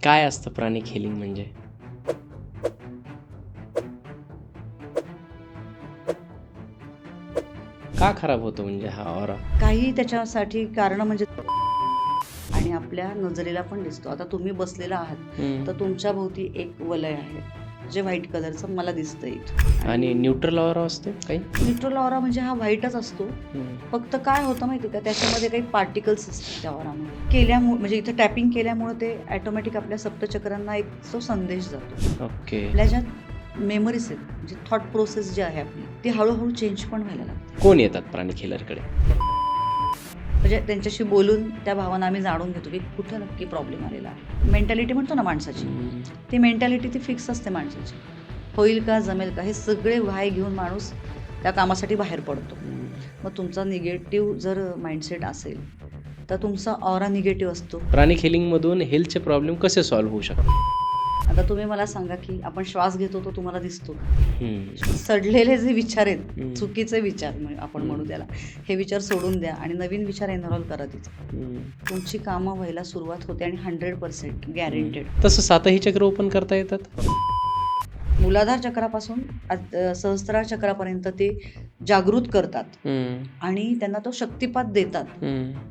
काय असतं प्राणिक हिलिंग म्हणजे? का खराब होतो म्हणजे हा ऑरा? काही त्याच्यासाठी कारणं म्हणजे आणि आपल्या नजरेला पण दिसतो. आता तुम्ही बसलेला आहात तर तुमच्या भोवती एक वलय आहे जे व्हाईट कलरचं मला दिसतं इथे. आणि न्यूट्रल ऑरा असतो काही? न्यूट्रल ऑरा म्हणजे हा व्हाईटच असतो. फक्त काय होतं माहिती का, त्याच्यामध्ये काही पार्टिकल्स असतात त्या ऑरामध्ये. केल्यामुळे म्हणजे इथे टॅपिंग केल्यामुळे ते ॲटोमॅटिक आपल्या सप्तचक्रांना एक तो संदेश जातो. ओके. आपल्या ज्यात मेमरीज आहेत म्हणजे थॉट प्रोसेस जी आहे आपली ती हळूहळू चेंज पण व्हायला लागते. कोण येतात प्राणिक हिलरकडे? म्हणजे त्यांच्याशी बोलून त्या भावना आम्ही जाणून घेतो की कुठं नक्की प्रॉब्लेम आलेला आहे. मेंटॅलिटी म्हणतो ना माणसाची, ती मेंटॅलिटी ती फिक्स असते माणसाची. होईल का, जमेल का, हे सगळे व्हाय घेऊन माणूस त्या कामासाठी बाहेर पडतो. मग तुमचा निगेटिव्ह जर माइंडसेट असेल तर तुमचा ऑरा निगेटिव्ह असतो. प्राणिक हिलिंगमधून हेल्थचे प्रॉब्लेम कसे सॉल्व्ह होऊ शकतात? आता तुम्ही मला सांगा की आपण श्वास घेतो तो तुम्हाला दिसतो का? सडलेले जे विचार आहेत, चुकीचे विचार आपण म्हणू त्याला, हे विचार सोडून द्या आणि नवीन विचार एनरोल करा तिथे. तुमची कामं व्हायला सुरुवात होते आणि 100% गॅरेंटेड. तसं सातही चक्र ओपन करता येतात? मूलाधार चक्रापासून सहस्त्रार चक्रापर्यंत ते जागृत करतात आणि त्यांना तो शक्तिपात देतात.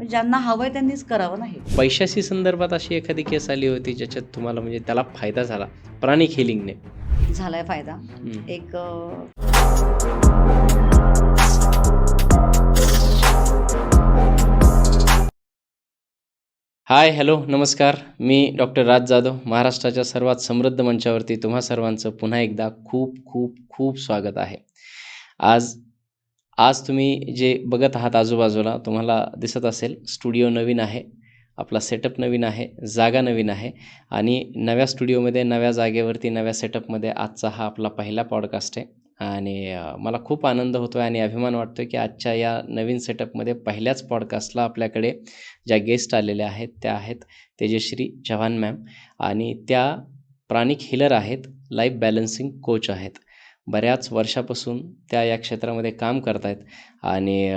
ज्यांना हवंय त्यांनीच करावं नाही. पैशाशी संदर्भात अशी एखादी केस आली होती ज्याच्यात तुम्हाला म्हणजे त्याला फायदा झाला प्राणिक हिलिंगने? झालाय फायदा. एक हाय, हॅलो, नमस्कार. मी डॉक्टर राज जाधव. महाराष्ट्राच्या सर्वात समृद्ध मंचावरती तुम्हा सर्वांचं पुन्हा एकदा खूप खूप खूप स्वागत आहे. आज तुम्ही जे बघत आहात आजूबाजूला तुम्हाला दिसत असेल, स्टुडिओ नवीन आहे, आपला सेटअप नवीन आहे, जागा नवीन आहे आणि नव्या स्टुडिओमध्ये, नव्या जागेवरती, नव्या सेटअपमध्ये आजचा हा आपला पहिला पॉडकास्ट आहे. आणि मला खूप आनंद होतो आहे आणि अभिमान वाटतो की आजच्या या नवीन सेटअपमध्ये पहिल्याच पॉडकास्टला आपल्याकडे ज्या गेस्ट आलेल्या आहेत त्या आहेत तेजश्री चव्हाण मॅम. आणि त्या प्राणिक हिलर आहेत, लाईफ बॅलन्सिंग कोच आहेत. बऱ्याच वर्षापासून त्या या क्षेत्रामध्ये काम करत आहेत आणि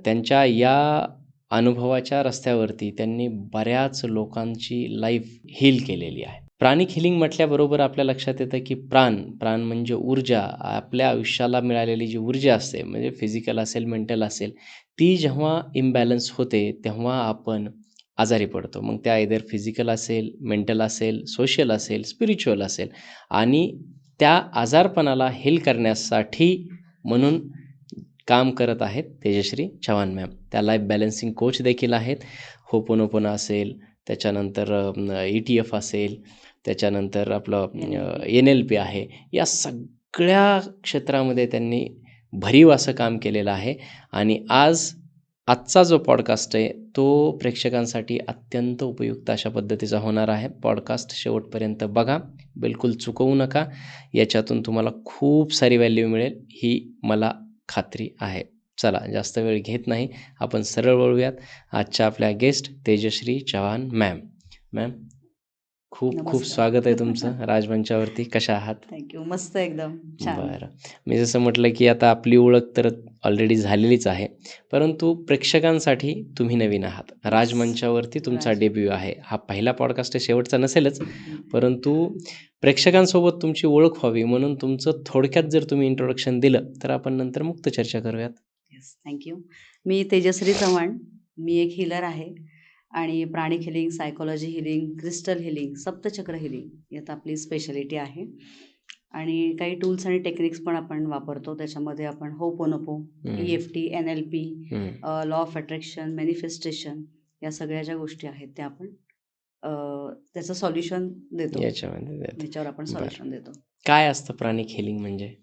त्यांच्या या अनुभवाच्या रस्त्यावरती त्यांनी बऱ्याच लोकांची लाईफ हील केलेली आहे. प्राणिक हिलिंग म्हटल्याबरोबर आपल्या लक्षात येतं की प्राण म्हणजे ऊर्जा. आपल्या आयुष्याला मिळालेली जी ऊर्जा असते म्हणजे फिजिकल असेल, मेंटल असेल, ती जेव्हा इम्बॅलन्स होते तेव्हा आपण आजारी पडतो. मग त्या आयदर फिजिकल असेल, मेंटल असेल, सोशल असेल, स्पिरिच्युअल असेल. आणि त्या आजारपणाला हील करण्यासाठी म्हणून काम करत आहेत तेजश्री चव्हाण मॅम. त्या लाईफ बॅलन्सिंग कोच देखील आहेत. होपोनोपोनो असेल, त्याच्यानंतर ETF असेल, त्याच्यानंतर आपलं NLP आहे. या सगळ्या क्षेत्रामध्ये त्यांनी भरीव असं काम केलेलं आहे. आणि आजचा जो पॉडकास्ट आहे तो प्रेक्षकांसाठी अत्यंत उपयुक्त अशा पद्धतीचा होणार आहे. पॉडकास्ट शेवटपर्यंत बघा, बिलकुल चुकवू नका. याच्यातून तुम्हाला खूप सारी व्हॅल्यू मिळेल ही मला खात्री आहे. चला, जास्त वेळ घेत नाही, आपण सरळ वळूयात आजच्या आपल्या guest Tejashree Chavan ma'am. Ma'am, खूप खूप नमस्कार. स्वागत आहे तुमचं राजमंचावरती. कशा आहात? थँक्यू. मस्त, एकदम छान. बरं. मी जसं म्हटलं की आता आपली ओळख तर ऑलरेडी झालेलीच आहे, परंतु प्रेक्षकांसाठी तुम्ही नवीन आहात. राजमंचावरती तुमचा डेब्यू आहे. हा पहिला पॉडकास्ट शेवटचा नसेलच, परंतु प्रेक्षकांसोबत तुमची ओळख व्हावी म्हणून तुमचं थोडक्यात जर तुम्ही इंट्रोडक्शन दिलं तर आपण नंतर मुक्त चर्चा करूयात. Yes, thank you. मी तेजश्री चव्हाण. मी एक हिलर आहे आणि pranic healing, psychology healing, crystal healing, सप्तचक्र हिलिंग यात आपली स्पेशालिटी आहे. आणि काही टूल्स आणि टेक्निक्स पण आपण वापरतो. त्याच्यामध्ये आपण होपोनोपो, EFT, NLP, law of attraction, manifestation या सगळ्या ज्या गोष्टी आहेत त्या आपण त्याचं सॉल्युशन देतो. याच्यावर आपण सॉल्युशन देतो. काय असतं प्राणिक हिलिंग म्हणजे?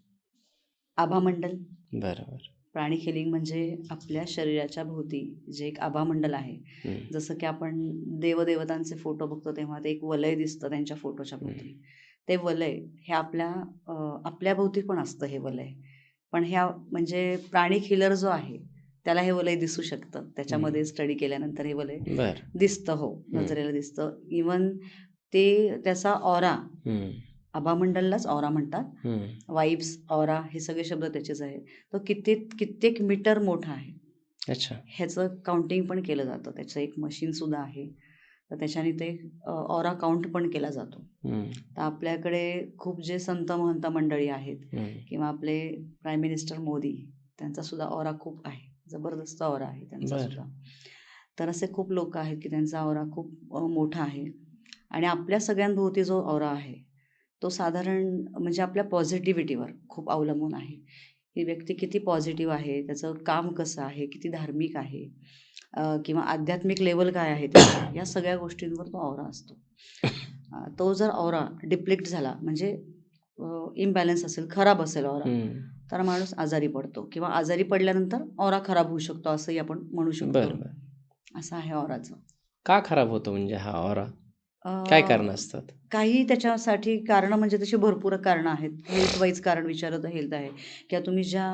आभामंडल. बरोबर. प्राणिक हिलिंग म्हणजे आपल्या शरीराच्या भोवती जे एक आभामंडल आहे, जसं की आपण देवदेवतांचे फोटो बघतो तेव्हा ते एक वलय दिसतं त्यांच्या फोटोच्या भोवती. ते वलय हे आपल्या भोवती पण असतं हे वलय. पण ह्या म्हणजे प्राणिक हिलर जो आहे त्याला हे वलय दिसू शकतं. त्याच्यामध्ये स्टडी केल्यानंतर हे वलय दिसतं. हो, नजरेला दिसतं. इवन ते त्याचा ऑरा, आभामंडललाच ऑरा म्हणतात. वाइब्स, ऑरा हे सगळे शब्द त्याचेच आहेत. तो कित्येक मीटर मोठा आहे. अच्छा. ह्याचं काउंटिंग पण केलं जातं. त्याचं एक मशीन सुद्धा आहे. तर त्याच्याने ते ऑरा काउंट पण केला जातो. तर आपल्याकडे खूप जे संत महंत मंडळी आहेत किंवा आपले प्राईम मिनिस्टर मोदी, त्यांचा सुद्धा ऑरा खूप आहे, जबरदस्त ऑरा आहे त्यांचा सुद्धा. तर असे खूप लोक आहेत की त्यांचा ऑरा खूप मोठा आहे. आणि आपल्या सगळ्यांभोवती जो ऑरा आहे तो साधारण म्हणजे आपल्या पॉझिटिव्हिटीवर खूप अवलंबून आहे. ही व्यक्ती किती पॉझिटिव्ह आहे, त्याचं काम कसं आहे, किती धार्मिक आहे, किंवा आध्यात्मिक लेवल काय आहे त्याची, या सगळ्या गोष्टींवर तो ऑरा असतो. तो जर ऑरा डिप्लीट झाला म्हणजे इम्बॅलन्स असेल, खराब असेल ऑरा, तर माणूस आजारी पडतो किंवा आजारी पडल्यानंतर ऑरा खराब होऊ शकतो असंही आपण म्हणू शकतो. असं आहे ऑराचं. का खराब होतो म्हणजे हा ऑरा? काय कारण असतात? काही त्याच्यासाठी कारणं म्हणजे तशी भरपूर कारणं आहेत. हेल्थ वाईज कारण विचारलं तर हेल्थ आहे किंवा तुम्ही ज्या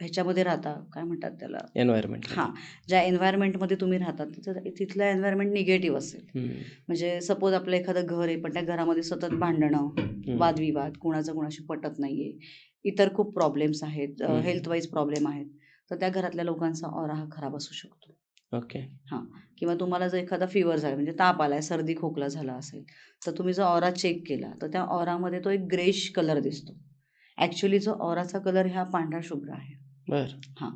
ह्याच्यामध्ये राहता, काय म्हणतात त्याला, एन्व्हायरमेंट. हां, ज्या एन्व्हायरमेंटमध्ये तुम्ही राहता तिथलं एन्व्हायरमेंट निगेटिव्ह असेल. म्हणजे सपोज आपलं एखादं घर आहे पण त्या घरामध्ये सतत भांडणं, वादविवाद, कुणाचं कुणाशी पटत नाहीये, इतर खूप प्रॉब्लेम्स आहेत, हेल्थ वाईज प्रॉब्लेम आहेत, तर त्या घरातल्या लोकांचा ऑरा हा खराब असू शकतो. ओके. हां, किंवा तुम्हाला जर एखादा फीवर झाला म्हणजे ताप आलाय, सर्दी खोकला झाला असेल, तर तुम्ही जर ऑरा चेक केला तर त्या ऑरामध्ये तो एक ग्रेश कलर दिसतो. ॲक्च्युली जो ऑराचा कलर हा पांढरा शुभ्र आहे. हां,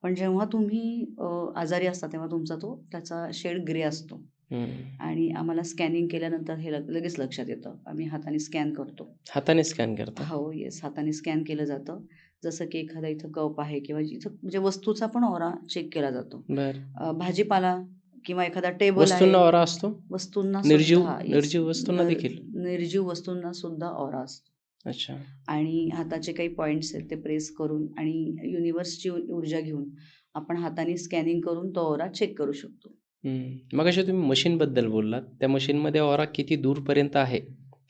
पण जेव्हा तुम्ही आजारी असता तेव्हा तुमचा त्याचा शेड ग्रे असतो. आणि आम्हाला स्कॅनिंग केल्यानंतर हे लगेच लक्षात येतं. आम्ही हाताने स्कॅन करतो. हाताने स्कॅन करता? हो, येस, हाताने स्कॅन केलं जातं. जसं की एखादा इथं कप आहे किंवा इथं म्हणजे वस्तूचा पण ऑरा चेक केला जातो. भाजीपाला किंवा एखादा टेबल आहे, वस्तूंना ऑरा असतो? वस्तूंना निर्जीव सुद्धा, निर्जीव वस्तूंना देखील? निर्जीव वस्तूंना सुद्धा ऑरा असतो. अच्छा. आणि हाताचे काही पॉईंट्स आहेत ते प्रेस करून आणि युनिव्हर्सची ऊर्जा घेऊन आपण हाताने स्कॅनिंग करून तो ऑरा चेक करू शकतो. मगाशी तुम्ही मशीनबद्दल बोललात. त्या मशीनमध्ये ऑरा किती दूरपर्यंत आहे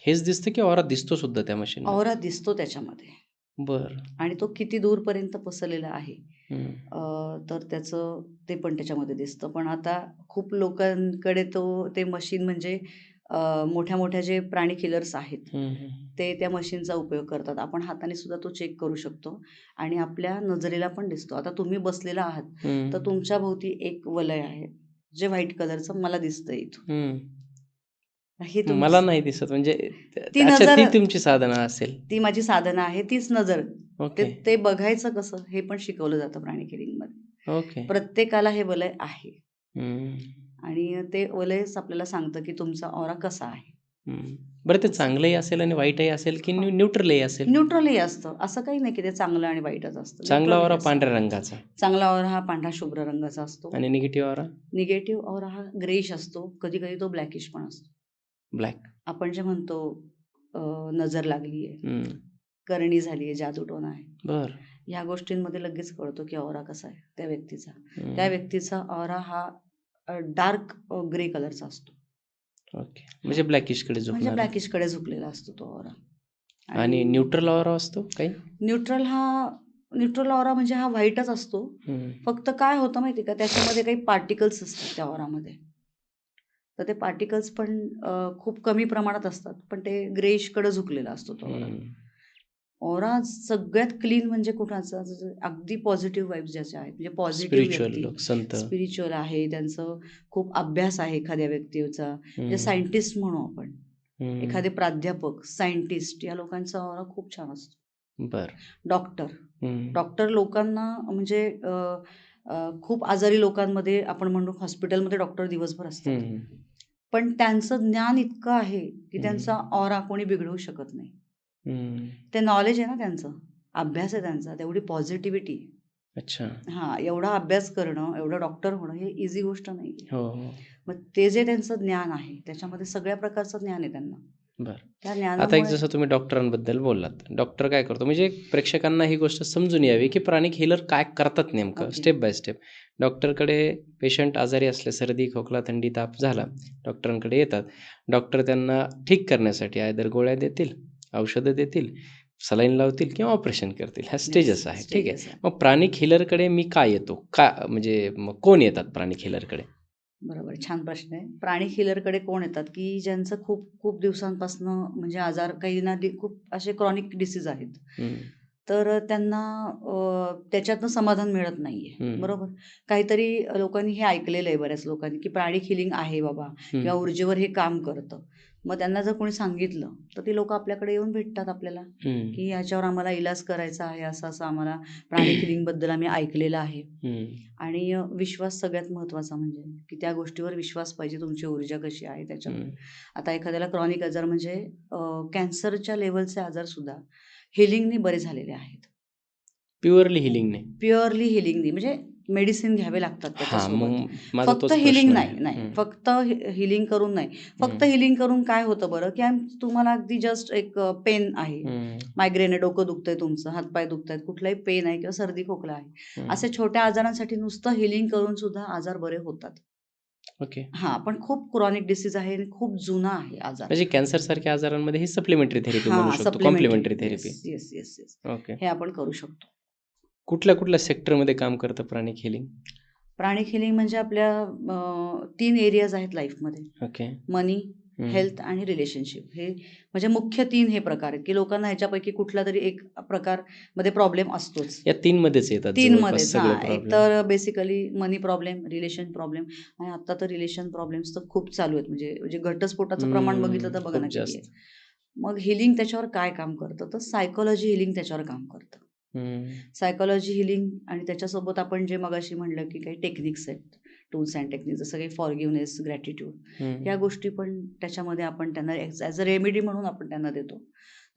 हेच दिसतं की ऑरा दिसतो सुद्धा त्या मशीनमध्ये? ऑरा दिसतो त्याच्यामध्ये. बरं. आणि तो किती दूरपर्यंत पसरलेला आहे तर त्याचं ते पण त्याच्यामध्ये दिसतं. पण आता खूप लोकांकडे ते मशीन म्हणजे मोठ्या मोठ्या जे प्राणी किलर्स आहेत ते त्या मशीनचा उपयोग करतात. आपण हाताने सुद्धा तो चेक करू शकतो आणि आपल्या नजरेला पण दिसतो. आता तुम्ही बसलेला आहात तर तुमच्या भोवती एक वलय आहे जे व्हाईट कलरचं मला दिसतंय इथून. मला नाही दिसत म्हणजे ती अच्छा, नजर, ती तुमची साधना असेल. ती माझी साधना आहे, तीच नजर. ओके. ते बघायचं कसं हे पण शिकवलं जातं प्राणी किलिंगमध्ये. ओके. प्रत्येकाला हे वलय आहे आणि ते वलयच आपल्याला सांगतं की तुमचा ऑरा कसा आहे. बरं, ते चांगलंही असेल आणि वाईटही असेल की न्यूट्रलही असेल? न्यूट्रलही असतं. असं काही नाही की ते चांगलं आणि वाईटच असतं. चांगला ऑरा पांढऱ्या रंगाचा? चांगला ऑरा हा पांढरा शुभ्र रंगाचा असतो. आणि निगेटिव्ह ऑरा? निगेटिव्ह ऑरा हा ग्रेश असतो. कधी कधी तो ब्लॅकिश पण असतो. ब्लॅक. आपण जे म्हणतो नजर लागली आहे, करणी झाली आहे, जादूटोणा आहे, बरं, ह्या गोष्टींमध्ये लगेच कळतो की ऑरा कसा आहे त्या व्यक्तीचा. त्या व्यक्तीचा ऑरा हा डार्क ग्रे कलरचा असतो. ओके. म्हणजे ब्लॅकिशकडे झुकणार. म्हणजे ब्लॅकिशकडे झुकलेला असतो तो ऑरा. आणि न्यूट्रल ऑरा असतो काही? न्यूट्रल ऑरा म्हणजे हा व्हाईटच असतो. फक्त काय होतं माहिती का, त्याच्यामध्ये काही पार्टिकल्स असतात त्या ऑरामध्ये. तर ते पार्टिकल्स पण खूप कमी प्रमाणात असतात, पण ते ग्रेशकडे झुकलेला असतो तो ऑरा. ऑरा सगळ्यात क्लीन म्हणजे कुणाचा, अगदी पॉझिटिव्ह वाईब्स ज्याचे आहेत, म्हणजे पॉझिटिव्ह व्यक्ती, स्पिरिच्युअल आहे, त्यांचं खूप अभ्यास आहे एखाद्या व्यक्तीचा, म्हणजे सायंटिस्ट म्हणू आपण, एखादे प्राध्यापक, सायंटिस्ट, या लोकांचा ऑरा खूप छान असतो. डॉक्टर लोकांना म्हणजे खूप आजारी लोकांमध्ये आपण म्हणतो हॉस्पिटलमध्ये डॉक्टर दिवसभर असतात, पण त्यांचं ज्ञान इतकं आहे की त्यांचा ऑरा कोणी बिघडवू शकत नाही. ते नॉलेज आहे ना त्यांचं, अभ्यास आहे त्यांचा, तेवढी पॉझिटिव्हिटी. अच्छा. हां, एवढा अभ्यास करणं, एवढं डॉक्टर होणं हे इझी गोष्ट नाही. मग ते जे त्यांचं ज्ञान आहे त्याच्यामध्ये सगळ्या प्रकारचं ज्ञान आहे त्यांना. बरं. आता एक जसं तुम्ही डॉक्टरांबद्दल बोललात, डॉक्टर काय करतो म्हणजे प्रेक्षकांना ही गोष्ट समजून यावी की प्राणिक हिलर काय करतात नेमकं, स्टेप बाय स्टेप. डॉक्टरकडे पेशंट आजारी असले, सर्दी खोकला थंडी ताप झाला, डॉक्टरांकडे येतात. डॉक्टर त्यांना ठीक करण्यासाठी आयदर गोळ्या देतील, औषधं देतील, सलाईन लावतील किंवा ऑपरेशन करतील. ह्या स्टेजेस आहे. ठीक आहे. मग प्राणिक हिलरकडे मी का येतो, का म्हणजे मग कोण येतात प्राणिक हिलरकडे? बरोबर, छान प्रश्न आहे. प्राणिक हिलरकडे कोण येतात की ज्यांचं खूप खूप दिवसांपासून म्हणजे आजार, काही ना खूप असे क्रॉनिक डिसीज आहेत, तर त्यांना त्याच्यातनं समाधान मिळत नाहीये, बरोबर. काहीतरी लोकांनी हे ऐकलेलं आहे, बऱ्याच लोकांनी, की प्राणिक हिलिंग आहे बाबा किंवा ऊर्जेवर हे काम करतं. मग त्यांना जर कोणी सांगितलं तर ती लोक आपल्याकडे येऊन भेटतात आपल्याला, की ह्याच्यावर आम्हाला इलाज करायचा आहे, असं असं आम्हाला प्राणिक हिलिंगबद्दल आम्ही ऐकलेलं आहे. आणि विश्वास सगळ्यात महत्त्वाचा, म्हणजे की त्या गोष्टीवर विश्वास पाहिजे, तुमची ऊर्जा कशी आहे त्याच्यावर. आता एखाद्याला क्रॉनिक आजार म्हणजे कॅन्सरच्या लेवलचे आजार सुद्धा हिलिंगनी बरे झालेले आहेत. प्युअरली हिलिंग नाही, प्युअरली हिलिंगनी म्हणजे मेडिसिन घ्यावे लागतात हां. त्याच्यासोबत. मग माझा फक्त तोच हिलिंग प्रश्न आहे. नाही, फक्त हिलिंग करून नाही. फक्त हिलिंग करून काय होतं बरं, की तुम्हाला अगदी जस्ट एक पेन आहे, मायग्रेन आहे, डोकं दुखतंय तुमचं, हातपाय दुखतायत, कुठलाही पेन आहे किंवा सर्दी खोकला आहे, असे छोट्या आजारांसाठी नुसतं हिलिंग करून सुद्धा आजार बरे होतात. ओके. हां, पण खूप क्रॉनिक डिसीज आहे आणि खूप जुना आहे आजार. म्हणजे कॅन्सर सारख्या आजारांमध्ये ही सप्लिमेंटरी थेरपी म्हणू हां, शकतो, complimentary therapy. Yes, yes, yes. Okay. हे आपण करू शकतो. कुठल्या सेक्टरमध्ये काम करतं प्राणिक हिलिंग? प्राणिक हिलिंग म्हणजे आपल्या 3 एरियाज आहेत लाईफमध्ये. ओके. मनी, हेल्थ आणि रिलेशनशिप. हे म्हणजे मुख्य 3 हे प्रकार आहेत, की लोकांना ह्याच्यापैकी कुठला तरी एक प्रकारमध्ये प्रॉब्लेम असतोच. या 3 मध्येच येतात 3 जवळपास मध्येच. सगळे हां, एक प्रॉब्लेम. तर बेसिकली मनी प्रॉब्लेम, रिलेशन प्रॉब्लेम, आणि आता तर रिलेशन प्रॉब्लेम्स तर खूप चालू आहेत. म्हणजे घटस्फोटाचं प्रमाण बघितलं तर बघा ना खूप किती जास्त. आहे. मग हिलिंग त्याच्यावर काय काम करतं, तर सायकॉलॉजी हिलिंग त्याच्यावर काम करतं. सायकॉलॉजी हिलिंग आणि त्याच्यासोबत आपण जे मगाशी म्हणलं, की काही टेक्निक्स आहेत, टूल्स अँड टेक्निक्स, जसं काही फॉरगिव्हनेस, ग्रॅटिट्यूड, ह्या गोष्टी पण त्याच्यामध्ये आपण त्यांना ॲज अ रेमेडी म्हणून आपण त्यांना देतो.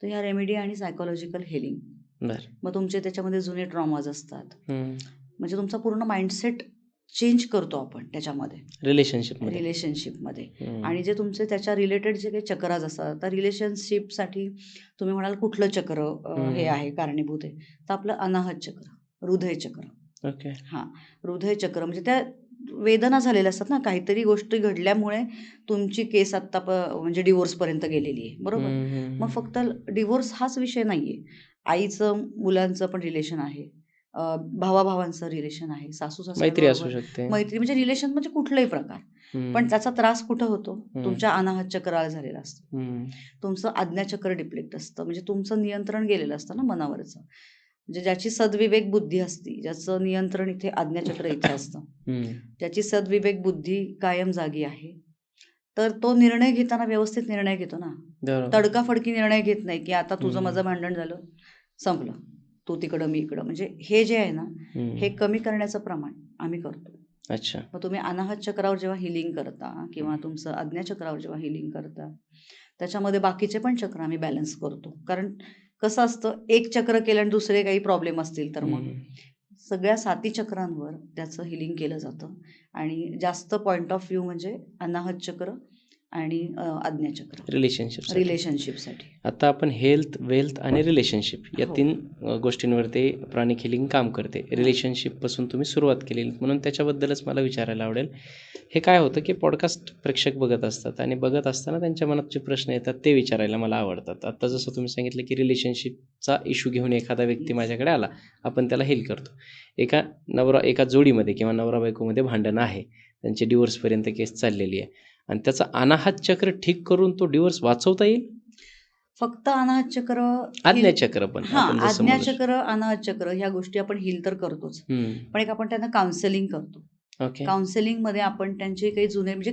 तर ह्या रेमेडी आणि सायकॉलॉजिकल हिलिंग. मग तुमचे त्याच्यामध्ये जुने ट्रॉमाज असतात, म्हणजे तुमचा पूर्ण माइंडसेट चेंज करतो आपण त्याच्यामध्ये, रिलेशनशिपमध्ये. आणि जे तुमचे त्याच्या रिलेटेड जे काही चक्राज असतात, तर रिलेशनशिपसाठी तुम्ही म्हणाल कुठलं चक्र हे आहे, कारणीभूत आहे, तर आपलं अनाहत चक्र, हृदय चक्र. ओके. हां, हृदय चक्र म्हणजे त्या वेदना झालेल्या असतात ना, काहीतरी गोष्टी घडल्यामुळे तुमची केस आत्ता म्हणजे डिवोर्सपर्यंत गेलेली आहे, बरोबर. मग फक्त डिवोर्स हाच विषय नाही आहे, आईचं मुलांचं पण रिलेशन आहे, भावाभावांचं रिलेशन आहे, सासू मैत्री असू सासऱ्यांबरोबर शकते. मैत्री, म्हणजे रिलेशन म्हणजे कुठलाही प्रकार. पण त्याचा त्रास कुठं होतो, तुमच्या अनाहत चक्राला झालेला असतो. तुमचं आज्ञाचक्र डिप्लेक्ट असतं, म्हणजे तुमचं नियंत्रण गेलेलं असतं ना मनावरचं. म्हणजे ज्याची सद्विवेक बुद्धी असती, ज्याचं नियंत्रण इथे आज्ञाचक्र इथे असतं, ज्याची सद्विवेक बुद्धी कायम जागी आहे, तर तो निर्णय घेताना व्यवस्थित निर्णय घेतो ना. तडकाफडकी निर्णय घेत नाही, की आता तुझं माझं भांडण झालं, संपलं, तू तिकडं मी इकडं. म्हणजे हे जे आहे ना, हे कमी करण्याचं प्रमाण आम्ही करतो. अच्छा. मग तुम्ही अनाहत चक्रावर जेव्हा हिलिंग करता किंवा तुमचं आज्ञाचक्रावर जेव्हा हिलिंग करता, त्याच्यामध्ये बाकीचे पण चक्र आम्ही बॅलन्स करतो. कारण कसं असतं, एक चक्र केलं आणि दुसरे काही प्रॉब्लेम असतील तर मग सगळ्या 7 चक्रांवर त्याचं हिलिंग केलं जातं. आणि जास्त पॉईंट ऑफ व्ह्यू म्हणजे अनाहत चक्र आणि आज्ञाचक्र, रिलेशनशिपसाठी. आता आपण हेल्थ, वेल्थ आणि रिलेशनशिप या 3 गोष्टींवरती प्राणिक हिलिंग काम करते. रिलेशनशिपपासून तुम्ही सुरुवात केलेली, म्हणून त्याच्याबद्दलच मला विचारायला आवडेल. हे काय होतं, की पॉडकास्ट प्रेक्षक बघत असतात आणि बघत असताना त्यांच्या मनात जे प्रश्न येतात ते विचारायला मला आवडतात. आता जसं तुम्ही सांगितलं, की रिलेशनशिपचा इश्यू घेऊन एखादा व्यक्ती माझ्याकडे आला, आपण त्याला हेल करतो. एका जोडीमध्ये किंवा नवरा बायकोमध्ये भांडणं आहे, त्यांची डिवोर्सपर्यंत केस चाललेली आहे आणि त्याचा अनाहत चक्र ठीक करून तो डिवोर्स वाचवता येईल? फक्त अनाहत चक्र, आज्ञाचक्र पण आपण जसं आज्ञाचक्र, अनाहत चक्र ह्या गोष्टी आपण हील तर करतोच, पण एक आपण त्यांना काउन्सिलिंग करतो. काउन्सिलिंगमध्ये आपण त्यांचे काही जुने, म्हणजे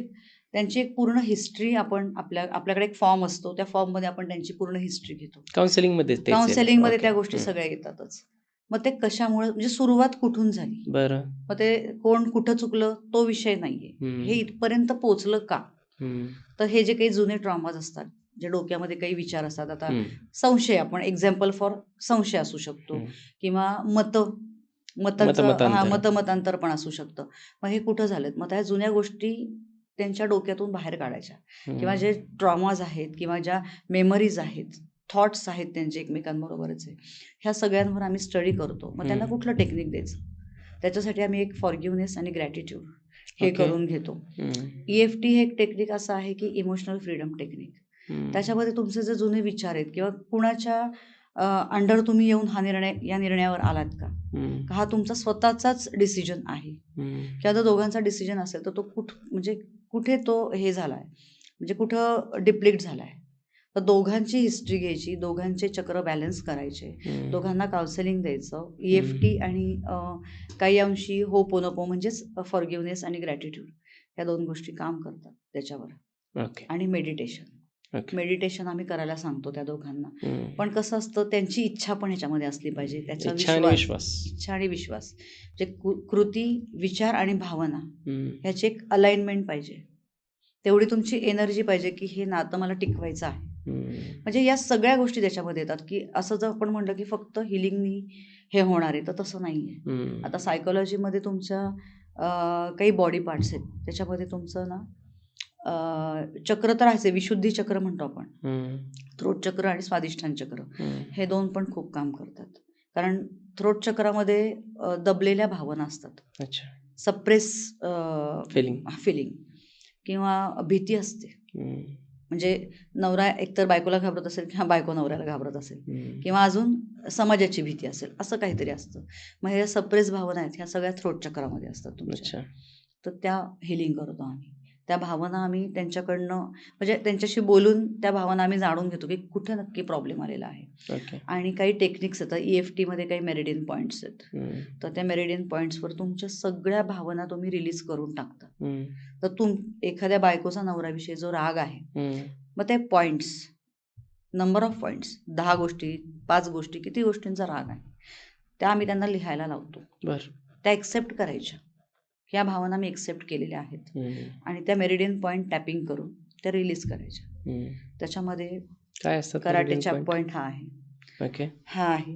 त्यांची एक पूर्ण हिस्ट्री, आपण आपल्याकडे एक फॉर्म असतो, त्या फॉर्ममध्ये आपण त्यांची पूर्ण हिस्ट्री घेतो. काउन्सिलिंगमध्ये त्या गोष्टी सगळ्या येतातच. मग ते कशामुळे, म्हणजे सुरुवात कुठून झाली, बरं, मग ते कोण कुठं चुकलं तो विषय नाहीये, हे इथपर्यंत पोहोचलं का. तर हे जे काही जुने ट्रॉमाज असतात, जे डोक्यामध्ये काही विचार असतात, आता संशय, आपण एक्झाम्पल फॉर संशय असू शकतो, किंवा मतांतर पण असू शकतं. मग हे कुठं झालेत, मग त्या जुन्या गोष्टी त्यांच्या डोक्यातून बाहेर काढायच्या, किंवा जे ट्रॉमाज आहेत किंवा ज्या मेमरीज आहेत, थॉट्स आहेत त्यांचे एकमेकांबरोबरचे, ह्या सगळ्यांवर आम्ही स्टडी करतो. मग त्यांना कुठलं टेक्निक द्यायचं, त्याच्यासाठी आम्ही एक फॉरगिव्हनेस आणि ग्रॅटिट्यूड हे करून घेतो. EFT हे एक टेक्निक असं आहे, की इमोशनल फ्रीडम टेक्निक. त्याच्यामध्ये तुमचे जे जुने विचार आहेत, किंवा कुणाच्या अंडर तुम्ही येऊन या निर्णयावर आलात का, हा तुमचा स्वतःचाच डिसिजन आहे, किंवा जर दोघांचा डिसिजन असेल तर तो कुठे तो हे झालाय, म्हणजे कुठं डिप्लीट झालाय, तर दोघांची हिस्ट्री घ्यायची, दोघांचे चक्र बॅलन्स करायचे, दोघांना काउन्सिलिंग द्यायचं. EFT आणि काही अंशी होपोनोपो म्हणजेच फॉरगिव्हनेस आणि ग्रॅटिट्यूड, या 2 गोष्टी काम करतात त्याच्यावर. ओके. आणि मेडिटेशन ओके. आम्ही करायला सांगतो त्या दोघांना. पण कसं असतं, त्यांची इच्छा पण ह्याच्यामध्ये असली पाहिजे, त्याचा इच्छा आणि विश्वास. इच्छा आणि विश्वास, म्हणजे कृती, विचार आणि भावना ह्याची एक अलाइनमेंट पाहिजे. तेवढी तुमची एनर्जी पाहिजे की हे नातं मला टिकवायचं आहे. म्हणजे या सगळ्या गोष्टी त्याच्यामध्ये येतात, की असं जर आपण म्हटलं की फक्त हिलिंगनी हे होणार आहे, तर तसं नाही आहे. आता सायकोलॉजीमध्ये तुमच्या काही बॉडी पार्ट्स आहेत, त्याच्यामध्ये तुमचं ना चक्र तर आहेच, विशुद्धी चक्र म्हणतो आपण, थ्रोट चक्र आणि स्वादिष्ठान चक्र, हे 2 पण खूप काम करतात. कारण थ्रोट चक्रामध्ये दबलेल्या भावना असतात, अच्छा. Suppress feeling. किंवा भीती असते. म्हणजे नवरा एकतर बायकोला घाबरत असेल किंवा बायको नवऱ्याला घाबरत असेल, किंवा अजून समाजाची भीती असेल, असं काहीतरी असतं. मग ह्या सप्रेस भावना आहेत, ह्या सगळ्या थ्रोट चक्रामध्ये असतात तुमच्या. तर त्या हिलिंग करतो आम्ही. त्या भावना आम्ही त्यांच्याकडनं, म्हणजे त्यांच्याशी बोलून त्या भावना आम्ही जाणून घेतो की कुठे नक्की प्रॉब्लेम आलेला आहे. आणि काही टेक्निक्स येतात. EFTमध्ये काही मेरिडियन पॉईंट्स आहेत. तर त्या मेरिडियन पॉईंट्सवर तुमच्या सगळ्या भावना तुम्ही रिलीज करून टाकता. तर एखाद्या बायकोचा नवऱ्याविषयी जो राग आहे, मग ते पॉईंट्स, नंबर ऑफ पॉईंट्स, 10 गोष्टी, 5 गोष्टी, किती गोष्टींचा राग आहे, त्या आम्ही त्यांना लिहायला लावतो. त्या एक्सेप्ट करायच्या. ह्या भावना मी एक्सेप्ट केलेल्या आहेत, आणि त्या मेरिडियन पॉईंट टॅपिंग करून त्या रिलीज करायच्या. त्याच्यामध्ये काय असतात कराटेचा पॉईंट हा आहे, हा आहे,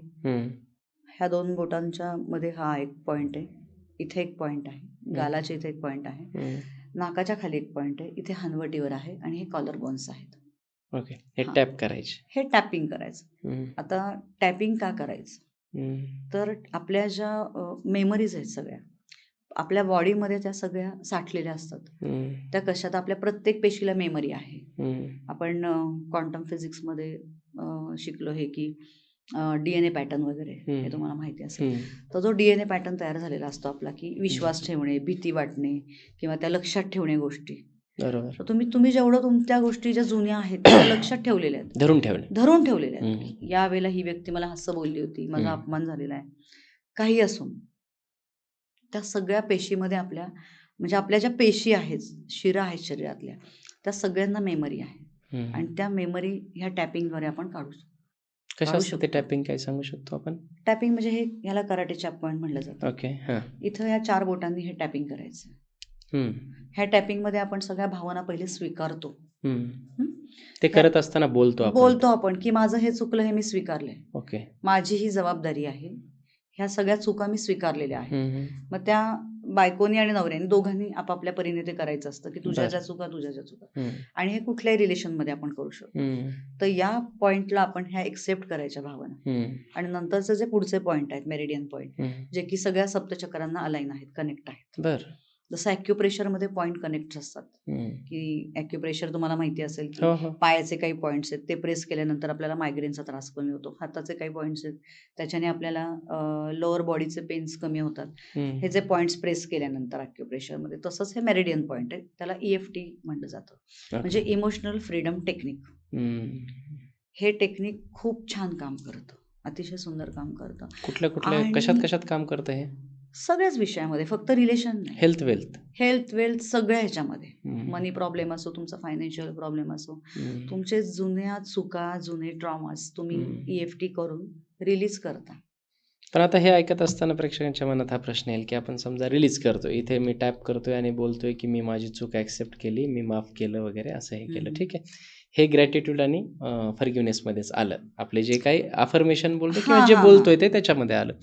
ह्या 2 बोटांच्या मध्ये हा एक पॉईंट आहे, इथे एक पॉईंट आहे, गालाच्या इथे एक पॉईंट आहे, नाकाच्या खाली एक पॉईंट आहे, इथे हनवटीवर आहे, आणि हे कॉलर बोन्स आहेत. हे टॅप करायचे, हे टॅपिंग करायचं. आता टॅपिंग का करायचं, तर आपल्या ज्या मेमरीज आहेत सगळ्या आपल्या बॉडीमध्ये, त्या सगळ्या साठलेल्या असतात. त्या कशात, आपल्या प्रत्येक पेशीला मेमरी आहे. आपण क्वांटम फिजिक्समध्ये शिकलो हे की DNA पॅटर्न वगैरे, हे तुम्हाला माहिती असेल. तर जो DNA पॅटर्न तयार झालेला असतो आपला, की विश्वास ठेवणे, भीती वाटणे, किंवा त्या लक्षात ठेवणे गोष्टी. तर तुम्ही जेवढं त्या गोष्टी ज्या जुन्या आहेत त्या लक्षात ठेवलेल्या आहेत, धरून ठेवलेल्या आहेत. यावेळेला ही व्यक्ती मला असं बोलली होती, माझा अपमान झालेला आहे, काही असून त्या सगळ्या पेशीमध्ये आपल्या, म्हणजे आपल्या ज्या पेशी आहेत, शिरा आहेत शरीरातल्या, त्या सगळ्यांना मेमरी आहे. आणि त्या मेमरी ह्या टॅपिंगद्वारे आपण काढू शकतो. टॅपिंग काय सांगू शकतो आपण? टॅपिंग म्हणजे ह्याला कराटेच्या पॉईंट म्हटलं जातं. इथं या 4 बोटांनी हे टॅपिंग करायचं. ह्या टॅपिंगमध्ये आपण सगळ्या भावना पहिले स्वीकारतो. ते करत असताना बोलतो आपण की माझं हे चुकलं, हे मी स्वीकारलंय, माझी ही जबाबदारी आहे, ह्या सगळ्या चुका मी स्वीकारलेल्या आहेत. मग त्या बायकोनी आणि नवऱ्याने दोघांनी आपापल्या परीने ते करायचं असतं, की तुझ्या ज्या चुका, आणि हे कुठल्याही रिलेशनमध्ये आपण करू शकतो. तर या पॉइंटला आपण ह्या एक्सेप्ट करायच्या भावना, आणि नंतरचे जे पुढचे पॉइंट आहेत, मेरिडियन पॉइंट, जे की सगळ्या सप्तचक्रांना अलाइन आहेत, कनेक्ट आहेत. जसं ॲक्युप्रेशरमध्ये पॉईंट कनेक्ट असतात, की ॲक्युप्रेशर तुम्हाला माहिती असेल की पायाचे काही पॉईंट्स आहेत, ते प्रेस केल्यानंतर आपल्याला मायग्रेनचा त्रास कमी होतो. हाताचे काही पॉईंट्स आहेत, त्याच्याने आपल्याला लोअर बॉडीचे पेन्स कमी होतात, हे जे पॉईंट्स प्रेस केल्यानंतर ॲक्युप्रेशरमध्ये. तसंच हे मेरिडियन पॉईंट आहे, त्याला EFT म्हटलं जातं, म्हणजे इमोशनल फ्रीडम टेक्निक. हे टेक्निक खूप छान काम करतं, अतिशय सुंदर काम करतं. कुठल्या कशात काम करतं हे? सगळ्याच विषयामध्ये, फक्त रिलेशन नाही, हेल्थ वेल्थ सगळ्या ह्याच्यामध्ये. मनी प्रॉब्लेम असो, तुमचा फायनान्शियल प्रॉब्लेम असो, तुमचे जुन्या चुका, जुने ट्रॉमास तुम्ही EFT करून रिलीज करता. पण आता हे ऐकत असताना प्रेक्षकांच्या मनात हा प्रश्न येईल की आपण समजा रिलीज करतोय, इथे मी टॅप करतोय आणि बोलतोय की मी माझी चूक ॲक्सेप्ट केली, मी माफ केलं वगैरे, असं हे केलं, ठीक आहे. हे ग्रॅटिट्यूड आणि फॉरगिव्हनेसमध्येच आलं, आपले जे काही अफर्मेशन बोलतो किंवा जे बोलतोय ते त्याच्यामध्ये आलं.